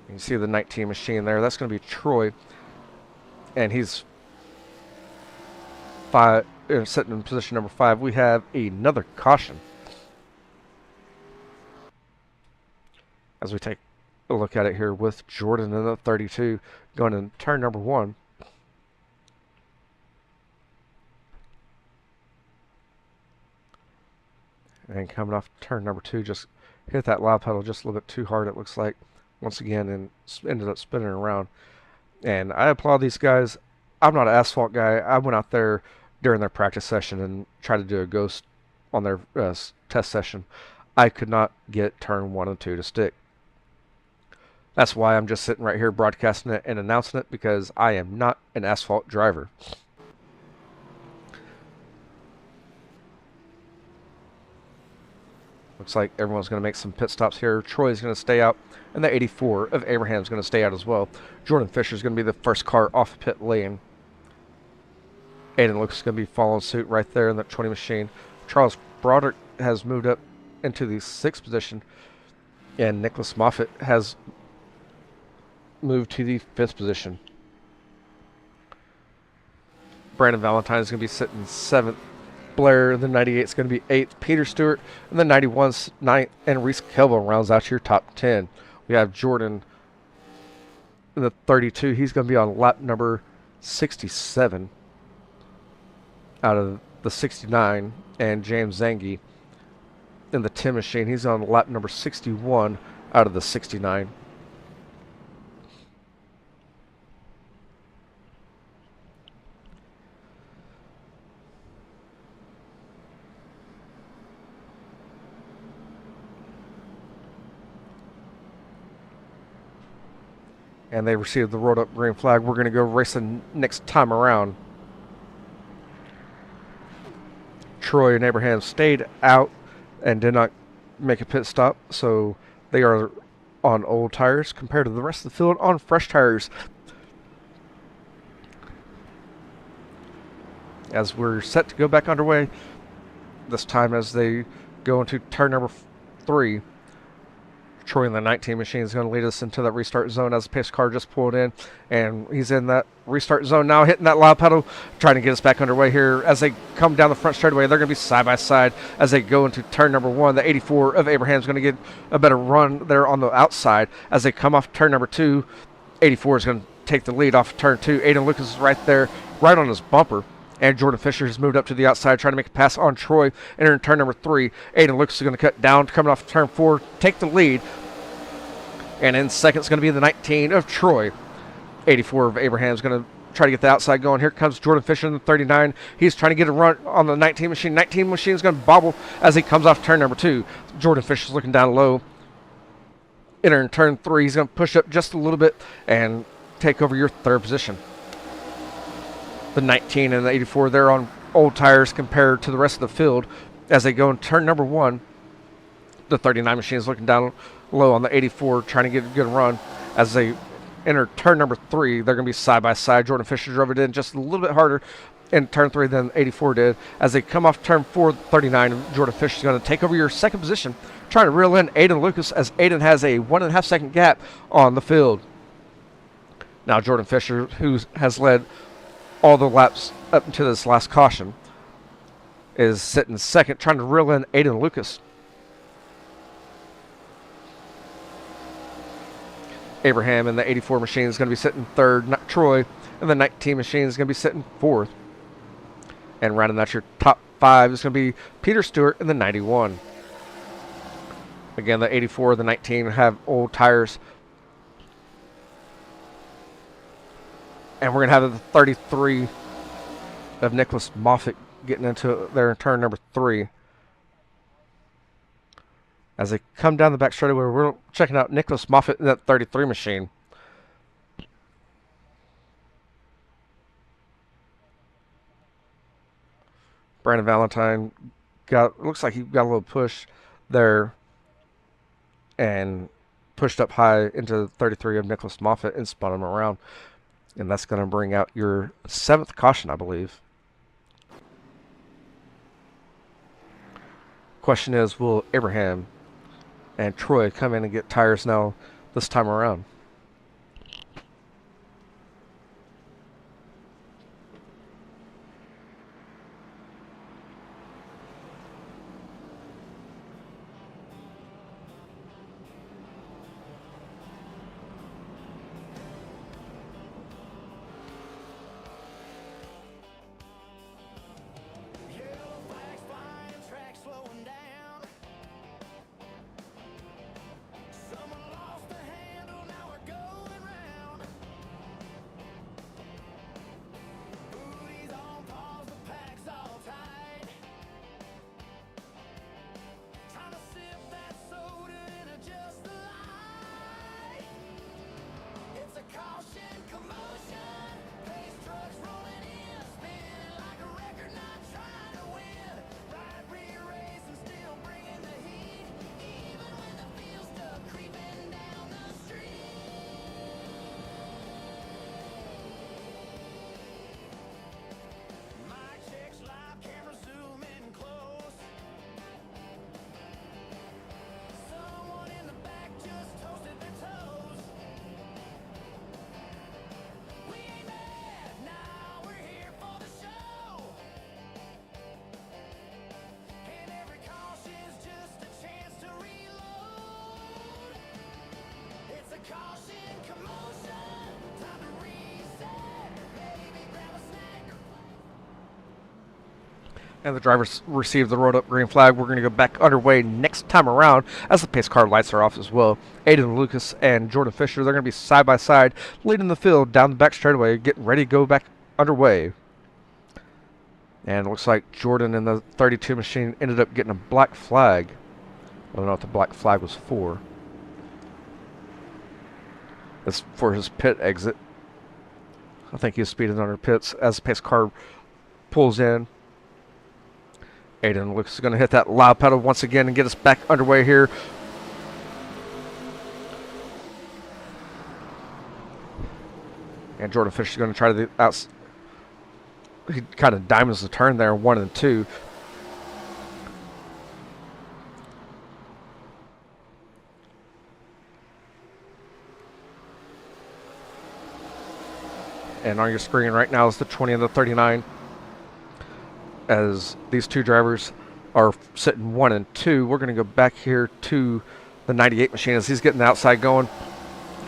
You see the 19 machine there. That's going to be Troy. And he's sitting in position number 5. We have another caution. As we take a look at it here with Jordan in the 32 going in turn number 1. And coming off turn number 2, just hit that loud pedal just a little bit too hard, it looks like, once again, and ended up spinning around. And I applaud these guys. I'm not an asphalt guy. I went out there during their practice session and tried to do a ghost on their test session. I could not get turn 1 and 2 to stick. That's why I'm just sitting right here broadcasting it and announcing it, because I am not an asphalt driver. Looks like everyone's going to make some pit stops here. Troy's going to stay out, and the 84 of Abraham's going to stay out as well. Jordan Fisher's going to be the first car off the pit lane. Aiden Lucas is going to be following suit right there in that 20 machine. Charles Broderick has moved up into the 6th position, and Nicholas Moffitt has moved to the 5th position. Brandon Valentine is going to be sitting 7th. Blair, the 98 is going to be 8th. Peter Stewart, and the 91's 9th. And Reese Kelvin rounds out your top 10. We have Jordan in the 32. He's going to be on lap number 67 out of the 69. And James Zangi in the 10 machine. He's on lap number 61 out of the 69. And they received the rolled up green flag. We're going to go racing next time around. Troy and Abraham stayed out and did not make a pit stop, so they are on old tires compared to the rest of the field on fresh tires. As we're set to go back underway, this time as they go into turn number 3. Troy in the 19 machine is going to lead us into that restart zone as the pace car just pulled in, and he's in that restart zone now, hitting that loud pedal, trying to get us back underway here. As they come down the front straightaway, they're going to be side by side as they go into turn number 1. The 84 of Abraham's going to get a better run there on the outside. As they come off turn number 2, 84 is going to take the lead off turn 2. Aiden Lucas is right there, right on his bumper. And Jordan Fisher has moved up to the outside, trying to make a pass on Troy. Entering turn number 3. Aiden Lucas is going to cut down, coming off turn 4, take the lead. And in second is going to be the 19 of Troy. 84 of Abraham is going to try to get the outside going. Here comes Jordan Fisher in the 39. He's trying to get a run on the 19 machine. 19 machine is going to bobble as he comes off turn number 2. Jordan Fisher's looking down low. Entering turn 3, he's going to push up just a little bit and take over your 3rd position. The 19 and the 84, they're on old tires compared to the rest of the field. As they go in turn number 1, the 39 machine is looking down low on the 84, trying to get a good run. As they enter turn number 3, they're going to be side by side. Jordan Fisher drove it in just a little bit harder in turn 3 than 84 did. As they come off turn 4, 39, Jordan Fisher is going to take over your second position, trying to reel in Aiden Lucas, as Aiden has a 1.5 second gap on the field. Now Jordan Fisher, who has led all the laps up into this last caution, is sitting second, trying to reel in Aiden Lucas. Abraham in the 84 machine is going to be sitting third. Troy in the 19 machine is going to be sitting fourth. And rounding out your top 5 is going to be Peter Stewart in the 91. Again, the 84 and the 19 have old tires. And we're going to have the 33 of Nicholas Moffitt getting into their turn number 3. As they come down the back straightaway, we're checking out Nicholas Moffitt in that 33 machine. Brandon Valentine looks like he got a little push there and pushed up high into 33 of Nicholas Moffitt and spun him around. And that's going to bring out your 7th caution, I believe. Question is, will Abraham and Troy come in and get tires now this time around? And the drivers receive the rolled up green flag. We're going to go back underway next time around as the pace car lights are off as well. Aiden Lucas and Jordan Fisher, they're going to be side by side, leading the field down the back straightaway, getting ready to go back underway. And it looks like Jordan in the 32 machine ended up getting a black flag. I don't know what the black flag was for. It's for his pit exit. I think he was speeding under pits as the pace car pulls in. Aiden Lucas is going to hit that loud pedal once again and get us back underway here. And Jordan Fisher is going to try to he kind of diamonds the turn there, 1 and 2. And on your screen right now is the 20 and the 39. As these two drivers are sitting 1 and 2, we're going to go back here to the 98 machine as he's getting the outside going.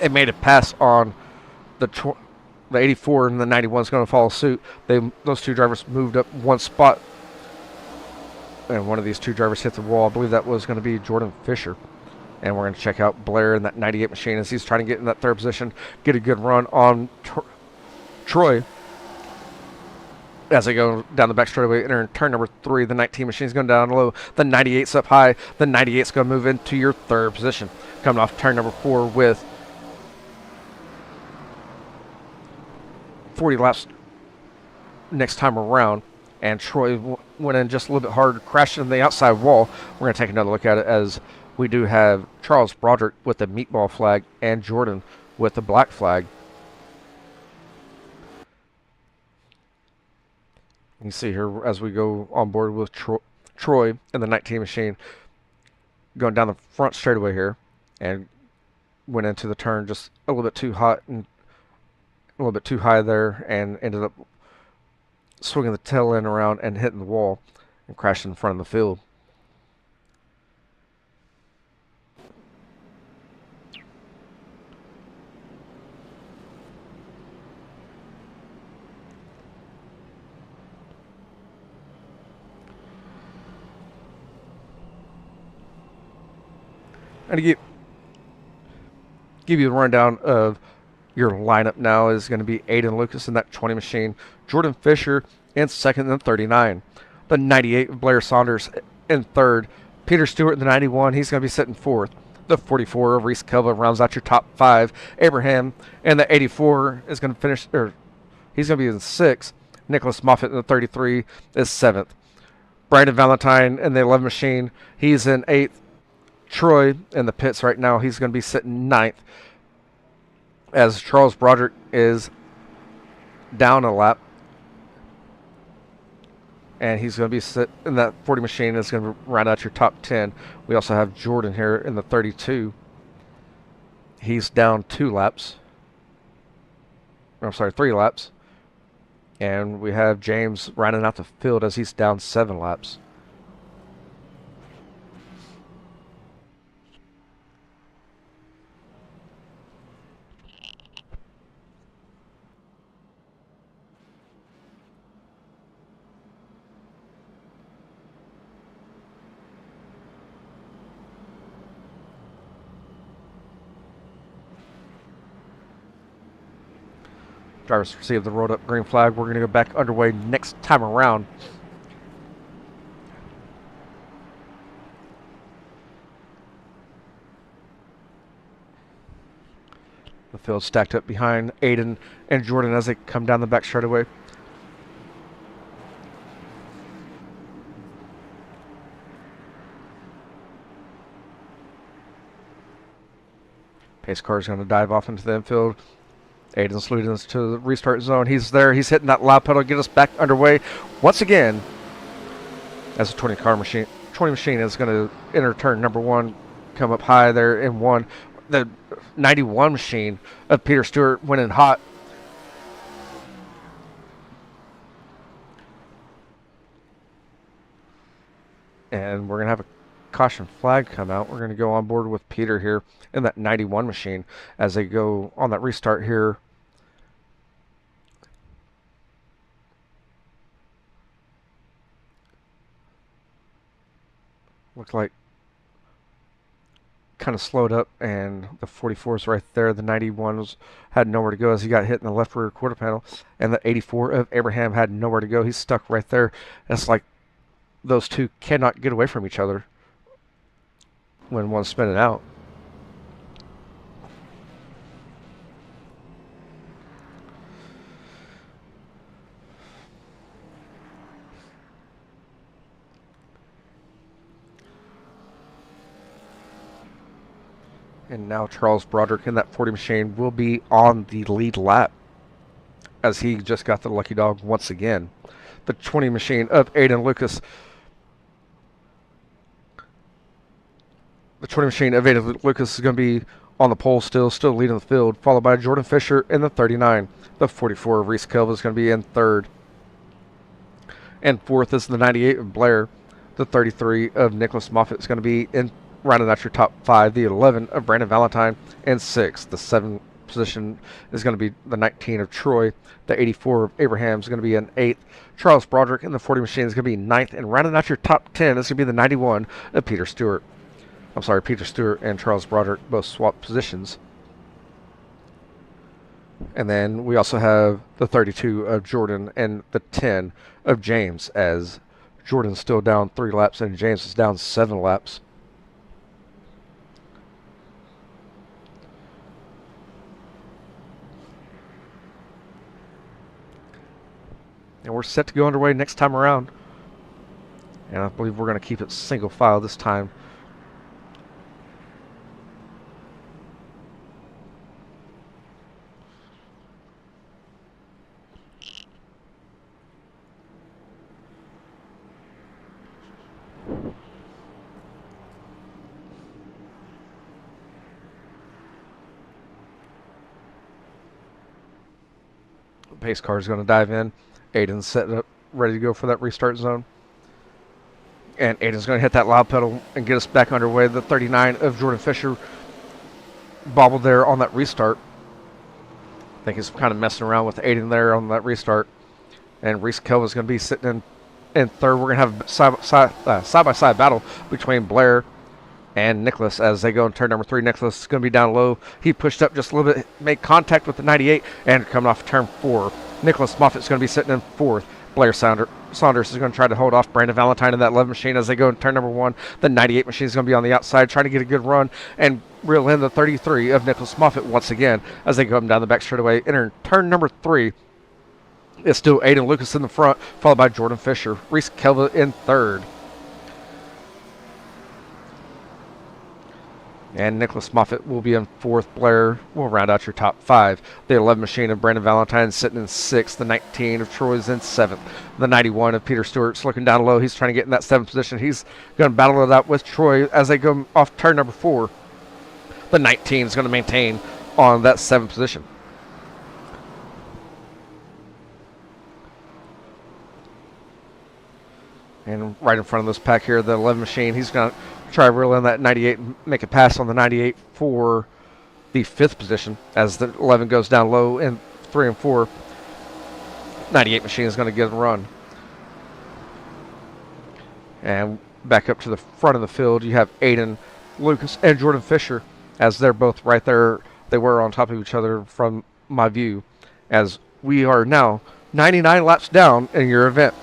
It made a pass on the 84, and the 91 is going to follow suit. Those two drivers moved up 1 spot, and one of these two drivers hit the wall. I believe that was going to be Jordan Fisher. And we're going to check out Blair in that 98 machine as he's trying to get in that 3rd position, get a good run on Troy. As they go down the back straightaway, entering turn number 3, the 19 machine is going down low. The 98's up high. The 98's going to move into your 3rd position. Coming off turn number 4 with 40 laps next time around. and Troy went in just a little bit hard, crashed into the outside wall. We're going to take another look at it as we do have Charles Broderick with the meatball flag and Jordan with the black flag. You see here as we go on board with Troy in the 19 machine going down the front straightaway here, and went into the turn just a little bit too hot and a little bit too high there, and ended up swinging the tail end around and hitting the wall and crashing in front of the field. And to give you a rundown of your lineup now is going to be Aiden Lucas in that 20 machine, Jordan Fisher in second and 39, the 98 of Blair Saunders in third, Peter Stewart in the 91, he's going to be sitting fourth, the 44 of Reese Kelva rounds out your top five, Abraham and the 84 is going to finish, or he's going to be in sixth, Nicholas Moffitt in the 33 is seventh, Brandon Valentine in the 11 machine, he's in eighth, Troy in the pits right now, he's going to be sitting ninth, as Charles Broderick is down a lap, and he's going to be sitting in that 40 machine. Is going to round out your top 10. We also have Jordan here in the 32. He's down 2 laps. I'm sorry, 3 laps. And we have James rounding out the field as he's down 7 laps. Drivers receive the rolled up green flag. We're going to go back underway next time around. The field stacked up behind Aiden and Jordan as they come down the back straightaway. Pace car is going to dive off into the infield. Aiden's leading us to the restart zone. He's there. He's hitting that loud pedal to get us back underway once again. As the 20 machine is going to enter turn number 1, come up high there in 1. The 91 machine of Peter Stewart went in hot. And we're going to have a caution flag come out. We're going to go on board with Peter here in that 91 machine as they go on that restart here. Looks like kind of slowed up, and the 44 is right there. The 91s had nowhere to go as he got hit in the left rear quarter panel, and the 84 of Abraham had nowhere to go. He's stuck right there. It's like those two cannot get away from each other when one's spinning out. And now Charles Broderick in that 40 machine will be on the lead lap as he just got the lucky dog once again. The 20 machine of Aiden Lucas. The 20 machine of Aiden Lucas is going to be on the pole still leading the field, followed by Jordan Fisher in the 39. The 44 of Reese Kelva is going to be in third. And fourth is the 98 of Blair. The 33 of Nicholas Moffitt is going to be in rounding out your top 5, the 11 of Brandon Valentine, and 6th. The 7th position is going to be the 19 of Troy. The 84 of Abraham is going to be in 8th. Charles Broderick in the 40 machine is going to be 9th. And rounding out your top 10 is going to be the 91 of Peter Stewart. I'm sorry, Peter Stewart and Charles Broderick both swapped positions. And then we also have the 32 of Jordan and the 10 of James, as Jordan's still down 3 laps and James is down 7 laps. And we're set to go underway next time around. And I believe we're going to keep it single file this time. Pace car is going to dive in. Aiden's set up, ready to go for that restart zone. And Aiden's going to hit that loud pedal and get us back underway. The 39 of Jordan Fisher bobbled there on that restart. I think he's kind of messing around with Aiden there on that restart. And Reese Kelva's going to be sitting in third. We're going to have side-by-side battle between Blair and Nicholas as they go in turn number 3. Nicholas is going to be down low. He pushed up just a little bit, made contact with the 98, and coming off turn 4. Nicholas Moffitt's going to be sitting in 4th. Blair Saunders is going to try to hold off Brandon Valentine in that 11 machine as they go in turn number 1. The 98 machine is going to be on the outside trying to get a good run and reel in the 33 of Nicholas Moffitt once again as they go down the back straightaway. Entering turn number 3. It's still Aiden Lucas in the front, followed by Jordan Fisher. Reese Kelva in 3rd. And Nicholas Moffitt will be in 4th. Blair will round out your top 5. The 11 machine of Brandon Valentine sitting in 6th. The 19 of Troy is in 7th. The 91 of Peter Stewart's looking down low. He's trying to get in that 7th position. He's going to battle it out with Troy as they go off turn number 4. The 19 is going to maintain on that 7th position. And right in front of this pack here, the 11 machine, he's going to try to reel in that 98 and make a pass on the 98 for the 5th position as the 11 goes down low in 3 and 4. 98 machine is going to get a run. And back up to the front of the field, you have Aiden Lucas and Jordan Fisher as they're both right there. They were on top of each other from my view as we are now 99 laps down in your event.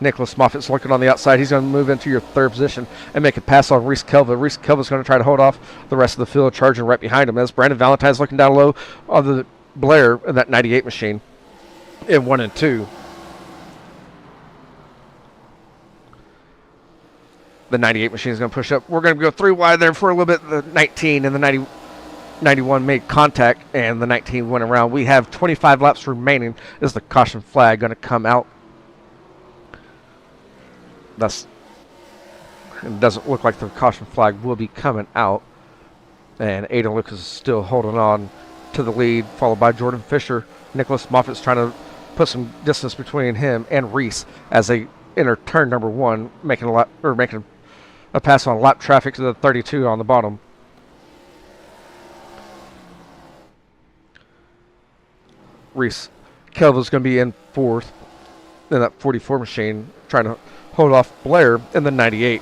Nicholas Moffitt's looking on the outside. He's going to move into your 3rd position and make a pass on Reese Kelva. Reese Kelva's going to try to hold off the rest of the field, charging right behind him as Brandon Valentine's looking down low on the Blair in that 98 machine in 1 and 2. The 98 machine is going to push up. We're going to go 3 wide there for a little bit. The 19 and the 91 made contact, and the 19 went around. We have 25 laps remaining. Is the caution flag going to come out? It doesn't look like the caution flag will be coming out. And Aiden Lucas is still holding on to the lead, followed by Jordan Fisher. Nicholas Moffitt's trying to put some distance between him and Reese as they enter turn number 1, making a pass on lap traffic to the 32 on the bottom. Reese Kelva's going to be in 4th in that 44 machine, trying to hold off Blair in the 98.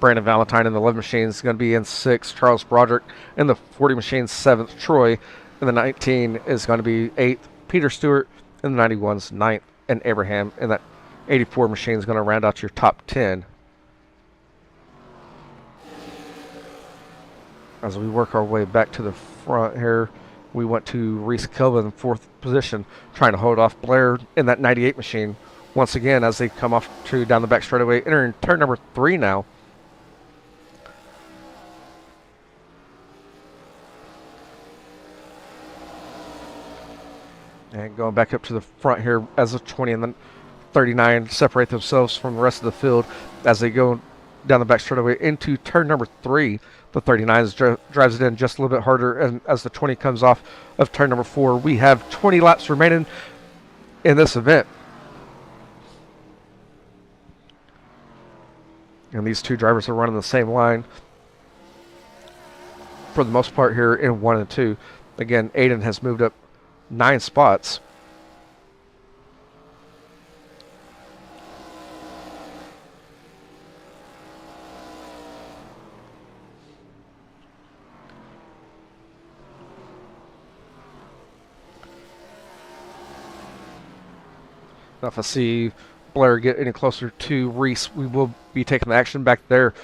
Brandon Valentine in the 11 machine is going to be in 6th. Charles Broderick in the 40 machine 7th. Troy in the 19 is going to be 8th. Peter Stewart in the 91's 9th. And Abraham in that 84 machine is going to round out your top 10. As we work our way back to the front here, we went to Reese Kelva in 4th position, trying to hold off Blair in that 98 machine once again as they come off to down the back straightaway, entering turn number 3 now. And going back up to the front here as the 20 and the 39 separate themselves from the rest of the field as they go down the back straightaway into turn number 3. The 39 drives it in just a little bit harder, and as the 20 comes off of turn number 4, we have 20 laps remaining in this event. And these two drivers are running the same line for the most part here in 1 and 2. Again, Aiden has moved up 9 spots. Now if I see Blair get any closer to Reese, we will be taking the action back there,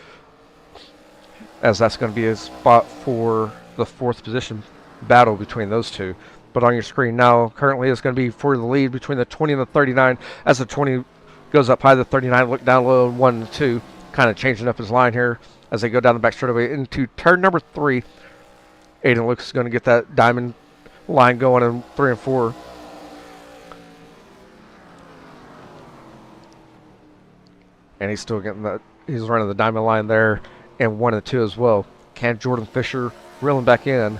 as that's going to be a spot for the 4th position battle between those two. But on your screen now, currently it's going to be for the lead between the 20 and the 39. As the 20 goes up high, the 39 look down low, and 1 and 2, kind of changing up his line here as they go down the back straightaway into turn number 3. Aiden Lucas is going to get that diamond line going in 3 and 4. And he's still getting that. He's running the diamond line there, and 1 and 2 as well. Can Jordan Fisher reel him back in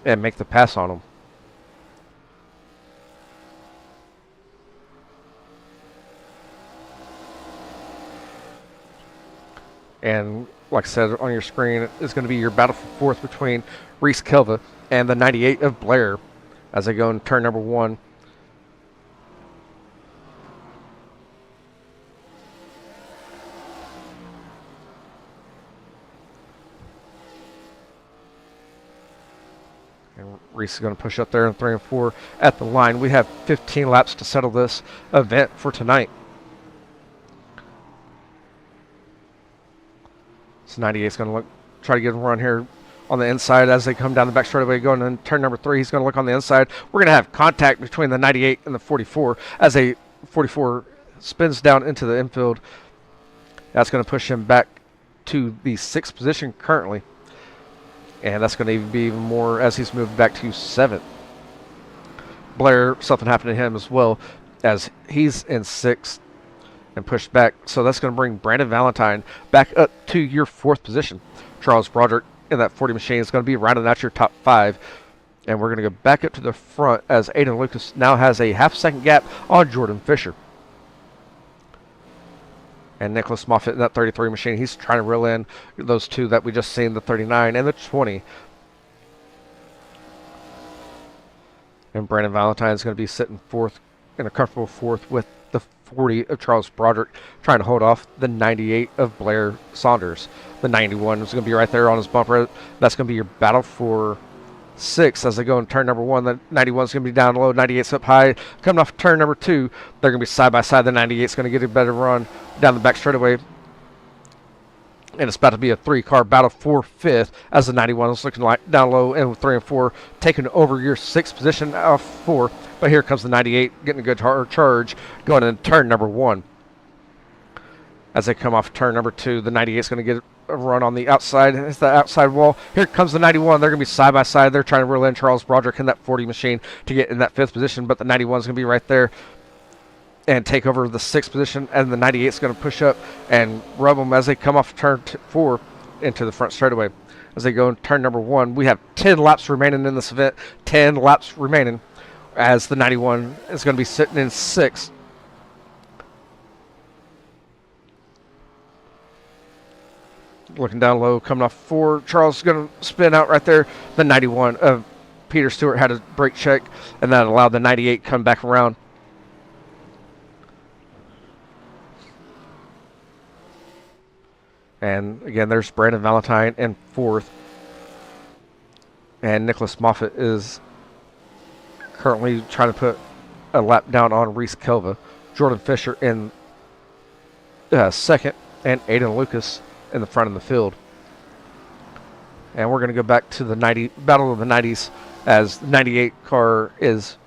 and make the pass on him? And like I said, on your screen is going to be your battle for fourth between Reese Kelva and the 98 of Blair as they go in turn number 1. And Reese is going to push up there in 3 and 4 at the line. We have 15 laps to settle this event for tonight. So 98 is going to try to get a run here on the inside as they come down the back straightaway going in turn number 3. He's going to look on the inside. We're going to have contact between the 98 and the 44 as a 44 spins down into the infield. That's going to push him back to the 6th position currently. And that's going to be even more as he's moved back to 7th. Blair, something happened to him as well as he's in 6th and pushed back. So that's going to bring Brandon Valentine back up to your 4th position. Charles Broderick in that 40 machine is going to be rounding out your top 5. And we're going to go back up to the front as Aiden Lucas now has a half-second gap on Jordan Fisher. And Nicholas Moffitt in that 33 machine, he's trying to reel in those two that we just seen, the 39 and the 20. And Brandon Valentine is going to be sitting 4th in a comfortable 4th with the 40 of Charles Broderick, trying to hold off the 98 of Blair Saunders. The 91 is going to be right there on his bumper. That's going to be your battle for 6 as they go in turn number 1. The 91 is going to be down low, 98's up high. Coming off turn number 2, they're going to be side by side. The 98 is going to get a better run down the back straightaway. And it's about to be a 3-car battle for 5th as the 91 is looking like down low and with 3 and 4 taking over your 6th position off 4. But here comes the 98 getting a good charge going in turn number 1. As they come off turn number 2, the 98 is going to get a run on the outside. It's the outside wall. Here comes the 91. They're going to be side by side. They're trying to reel in Charles Broderick in that 40 machine to get in that 5th position. But the 91 is going to be right there and take over the 6th position. And the 98 is going to push up and rub them as they come off turn 4 into the front straightaway. As they go in turn number 1, we have 10 laps remaining in this event. 10 laps remaining as the 91 is going to be sitting in 6th. Looking down low, coming off 4. Charles is going to spin out right there. The 91 of Peter Stewart had a brake check, and that allowed the 98 come back around. And again, there's Brandon Valentine in 4th. And Nicholas Moffitt is currently trying to put a lap down on Reese Kelva. Jordan Fisher in 2nd, and Aiden Lucas in the front of the field. And we're going to go back to the battle of the 90s as the 98 car is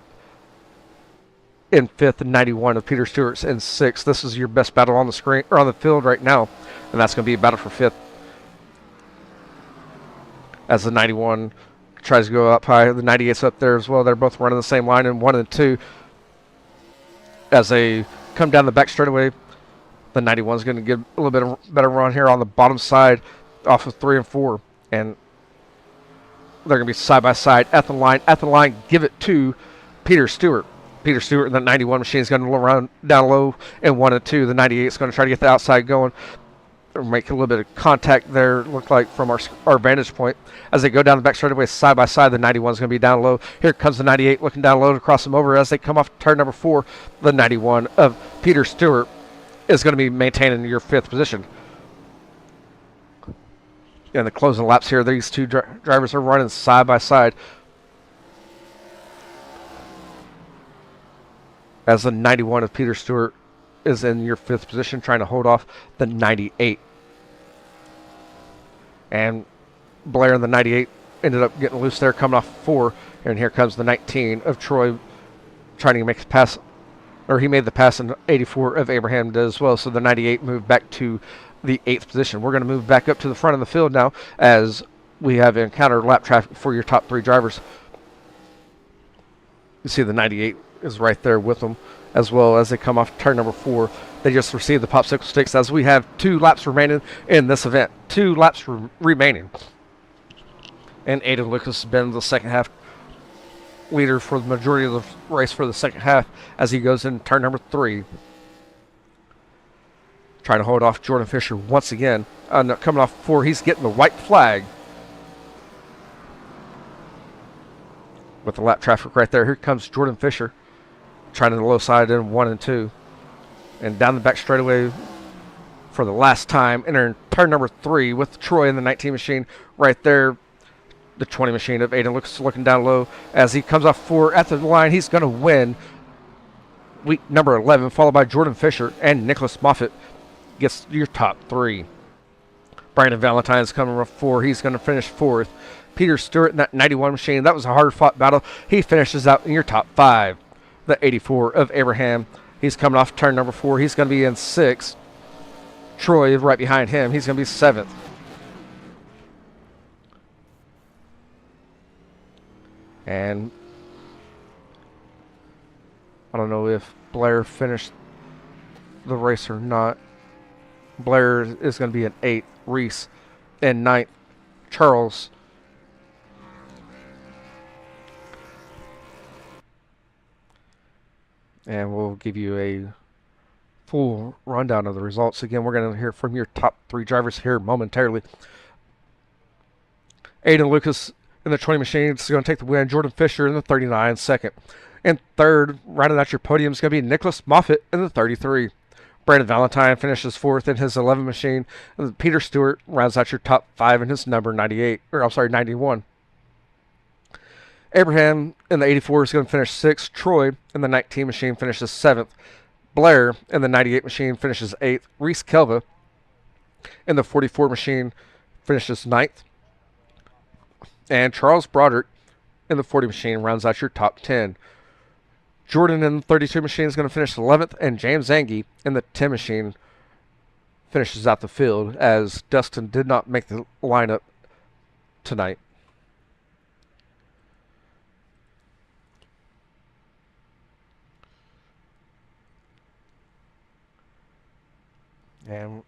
in 5th and 91 of Peter Stewart's in 6th. This is your best battle on the screen or on the field right now, and that's going to be a battle for 5th. As the 91 tries to go up high, the 98's up there as well. They're both running the same line in 1 and 2. As they come down the back straightaway, the 91 is going to get a little bit of better run here on the bottom side off of 3 and 4. And they're going to be side by side at the line. At the line, give it to Peter Stewart. Peter Stewart in the 91 machine is going to run down low in 1 and 2. The 98 is going to try to get the outside going. Make a little bit of contact there, look like from our vantage point. As they go down the back straightaway side by side, the 91 is going to be down low. Here comes the 98 looking down low to cross them over. As they come off turn number 4, the 91 of Peter Stewart is going to be maintaining your 5th position. In the closing laps here, these two drivers are running side by side. As the 91 of Peter Stewart is in your 5th position, trying to hold off the 98. And Blair and the 98 ended up getting loose there, coming off 4. And here comes the 19 of Troy trying to make a pass, or he made the pass, and 84 of Abraham did as well. So the 98 moved back to the 8th position. We're going to move back up to the front of the field now as we have encountered lap traffic for your top 3 drivers. You see the 98 is right there with them, as well as they come off turn number 4. They just received the popsicle sticks as we have 2 laps remaining in this event. 2 laps remaining. And Aiden Lucas has been the second half leader for the majority of the race for the second half as he goes in turn number 3. Trying to hold off Jordan Fisher once again. Coming off 4, he's getting the white flag. With the lap traffic right there. Here comes Jordan Fisher. Trying to the low side in 1 and 2. And down the back straightaway for the last time. Entering turn number 3 with Troy in the 19 machine right there. The 20 machine of Aiden Lucas looking down low as he comes off 4 at the line. He's going to win week number 11, followed by Jordan Fisher and Nicholas Moffitt gets your top 3. Brandon Valentine's coming off 4. He's going to finish 4th. Peter Stewart in that 91 machine. That was a hard-fought battle. He finishes out in your top 5. The 84 of Abraham. He's coming off turn number 4. He's going to be in 6th. Troy right behind him. He's going to be 7th. And I don't know if Blair finished the race or not. Blair is going to be in 8th. Reese in 9th. Charles and we'll give you a full rundown of the results. Again, we're going to hear from your top 3 drivers here momentarily. Aiden Lucas in the 20 machine is going to take the win. Jordan Fisher in the 39, second. And third, rounding out your podium, is going to be Nicholas Moffitt in the 33. Brandon Valentine finishes 4th in his 11 machine. And Peter Stewart rounds out your top 5 in his number 91. Abraham in the 84 is going to finish 6th. Troy in the 19 machine finishes 7th. Blair in the 98 machine finishes 8th. Reese Kelva in the 44 machine finishes 9th. And Charles Broderick in the 40 machine rounds out your top 10. Jordan in the 32 machine is going to finish 11th. And James Angie in the 10 machine finishes out the field as Dustin did not make the lineup tonight. And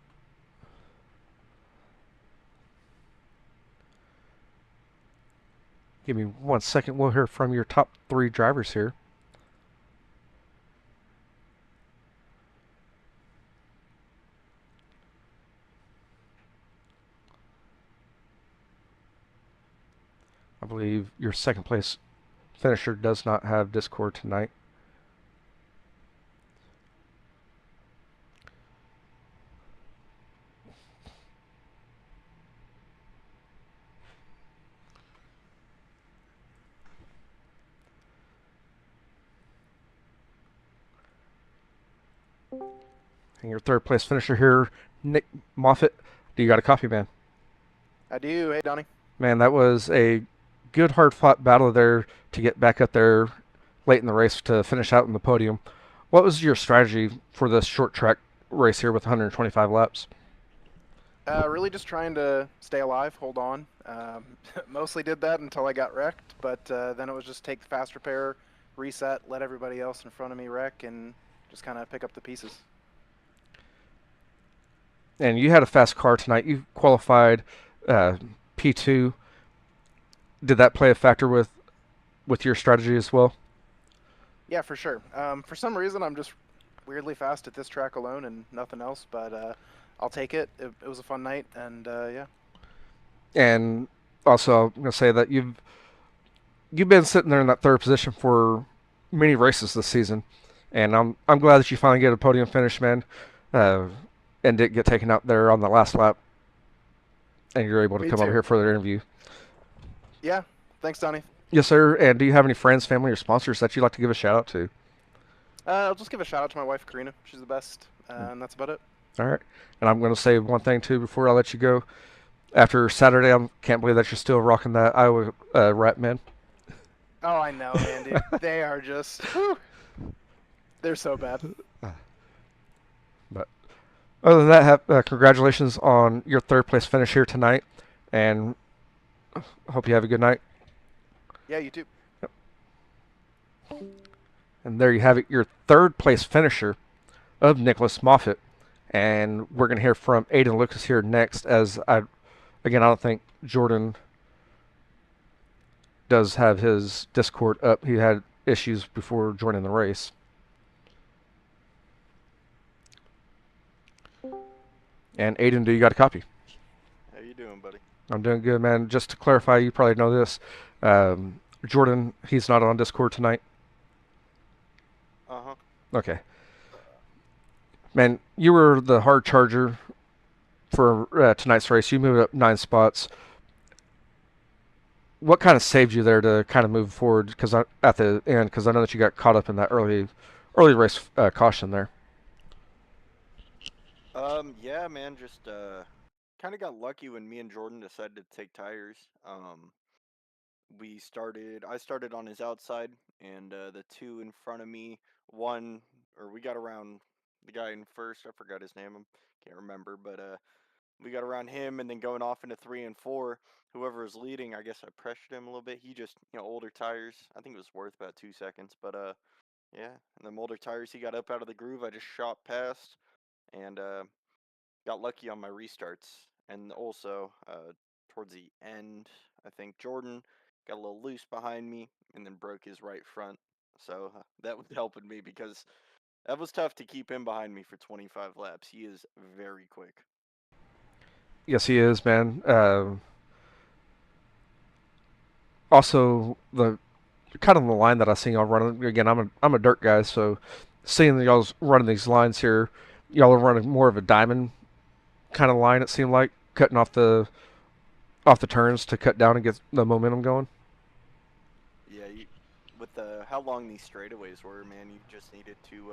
give me 1 second. We'll hear from your top 3 drivers here. I believe your second place finisher does not have Discord tonight. And your third place finisher here, Nick Moffitt. Do you got a copy, man? I do. Hey, Donnie. Man, that was a good, hard-fought battle there to get back up there late in the race to finish out in the podium. What was your strategy for this short track race here with 125 laps? Really just trying to stay alive, hold on. Mostly did that until I got wrecked, but then it was just take the fast repair, reset, let everybody else in front of me wreck, and just kind of pick up the pieces. And you had a fast car tonight. You qualified P2. Did that play a factor with your strategy as well? Yeah, for sure. For some reason, I'm just weirdly fast at this track alone and nothing else, but I'll take it. It was a fun night, and yeah. And also, I'm going to say that you've been sitting there in that third position for many races this season, and I'm glad that you finally get a podium finish, man, and didn't get taken out there on the last lap, and you're able to come over here for the interview. Yeah, thanks, Donnie. Yes, sir. And do you have any friends, family, or sponsors that you'd like to give a shout out to? I'll just give a shout out to my wife, Karina. She's the best, and that's about it. All right. And I'm going to say one thing, too, before I let you go. After Saturday, I can't believe that you're still rocking that Iowa wrap, man. Oh, I know, man, dude. They are just, whew, they're so bad. But other than that, congratulations on your third place finish here tonight, and hope you have a good night. Yeah, you too. And there you have it, your third place finisher of Nicholas Moffitt. And we're going to hear from Aiden Lucas here next. I don't think Jordan does have his Discord up. He had issues before joining the race. And Aiden, do you got a copy? How you doing, buddy? I'm doing good, man. Just to clarify, you probably know this. Jordan, he's not on Discord tonight. Uh-huh. Okay. Man, you were the hard charger for tonight's race. You moved up 9 spots. What kind of saved you there to kind of move forward? Because at the end, because I know that you got caught up in that early race caution there. Yeah, man, just kind of got lucky when me and Jordan decided to take tires. I started on his outside, and the two in front of me, we got around the guy in first. I forgot his name. I can't remember, but we got around him, and then going off into 3 and 4. Whoever was leading, I guess I pressured him a little bit. He just, older tires. I think it was worth about 2 seconds, but yeah. And them older tires, he got up out of the groove. I just shot past, and got lucky on my restarts. And also, towards the end, I think Jordan got a little loose behind me and then broke his right front. So that was helping me because that was tough to keep him behind me for 25 laps. He is very quick. Yes, he is, man. Also, the kind of the line that I see y'all running again. I'm a dirt guy, so seeing that y'all's running these lines here, y'all are running more of a diamond kind of line. It seemed like cutting off the turns to cut down and get the momentum going. Yeah, with how long these straightaways were, man, you just needed to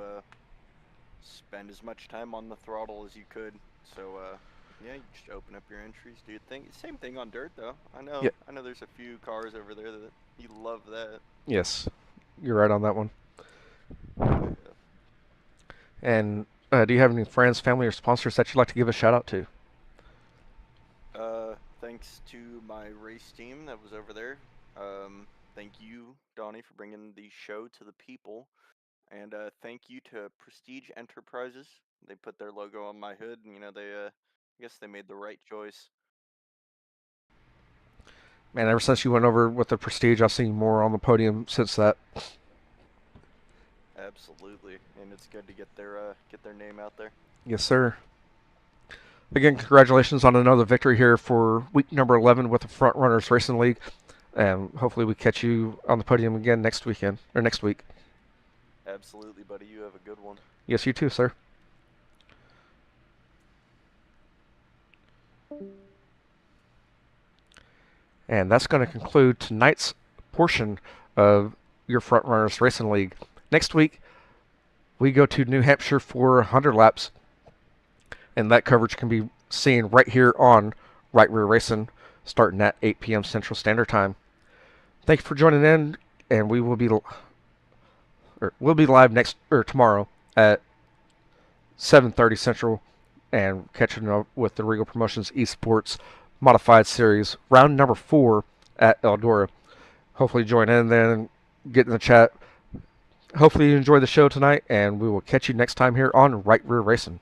spend as much time on the throttle as you could. So yeah, you just open up your entries, do your thing. Same thing on dirt, though. Yeah. I know. There's a few cars over there that you love that. Yes, you're right on that one. Yeah. And do you have any friends, family, or sponsors that you'd like to give a shout out to? Thanks to my race team that was over there. Thank you, Donnie, for bringing the show to the people. And thank you to Prestige Enterprises. They put their logo on my hood, and I guess they made the right choice. Man, ever since you went over with the Prestige, I've seen more on the podium since that. Absolutely, and it's good to get their name out there. Yes, sir. Again, congratulations on another victory here for week number 11 with the Front Runners Racing League. And hopefully we catch you on the podium again next week. Absolutely, buddy. You have a good one. Yes, you too, sir. And that's going to conclude tonight's portion of your Front Runners Racing League. Next week, we go to New Hampshire for 100 laps. And that coverage can be seen right here on Right Rear Racing, starting at 8 p.m. Central Standard Time. Thank you for joining in, and we'll be live tomorrow at 7:30 Central, and catching up with the Regal Promotions Esports Modified Series, round number 4 at Eldora. Hopefully join in then and get in the chat. Hopefully you enjoy the show tonight, and we will catch you next time here on Right Rear Racing.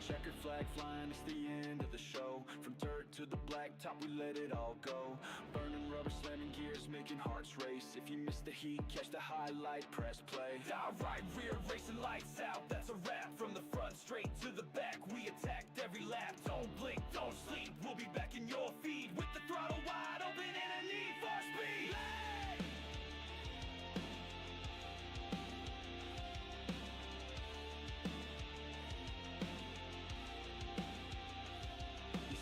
Checkered flag flying, it's the end of the show. From dirt to the blacktop, we let it all go. Burning rubber, slamming gears, making hearts race. If you miss the heat, catch the highlight, press play. Right rear racing, lights out, that's a wrap. From the front straight to the back, we attacked every lap. Don't blink, don't sleep, we'll be back in your feed. With the throttle wide open and a need for speed.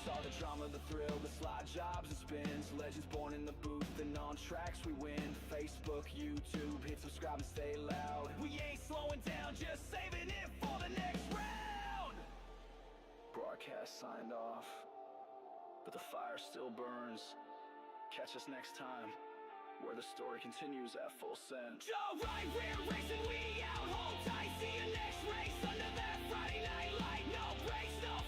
Saw the drama drama, the thrill, the slide jobs and spins. Legends born in the booth and on tracks we win. Facebook, YouTube, hit subscribe and stay loud. We ain't slowing down, just saving it for the next round. Broadcast signed off, but the fire still burns. Catch us next time, where the story continues at full send. Joe, right rear racing, we out, hold tight, see you next race under that Friday night light. No brakes, no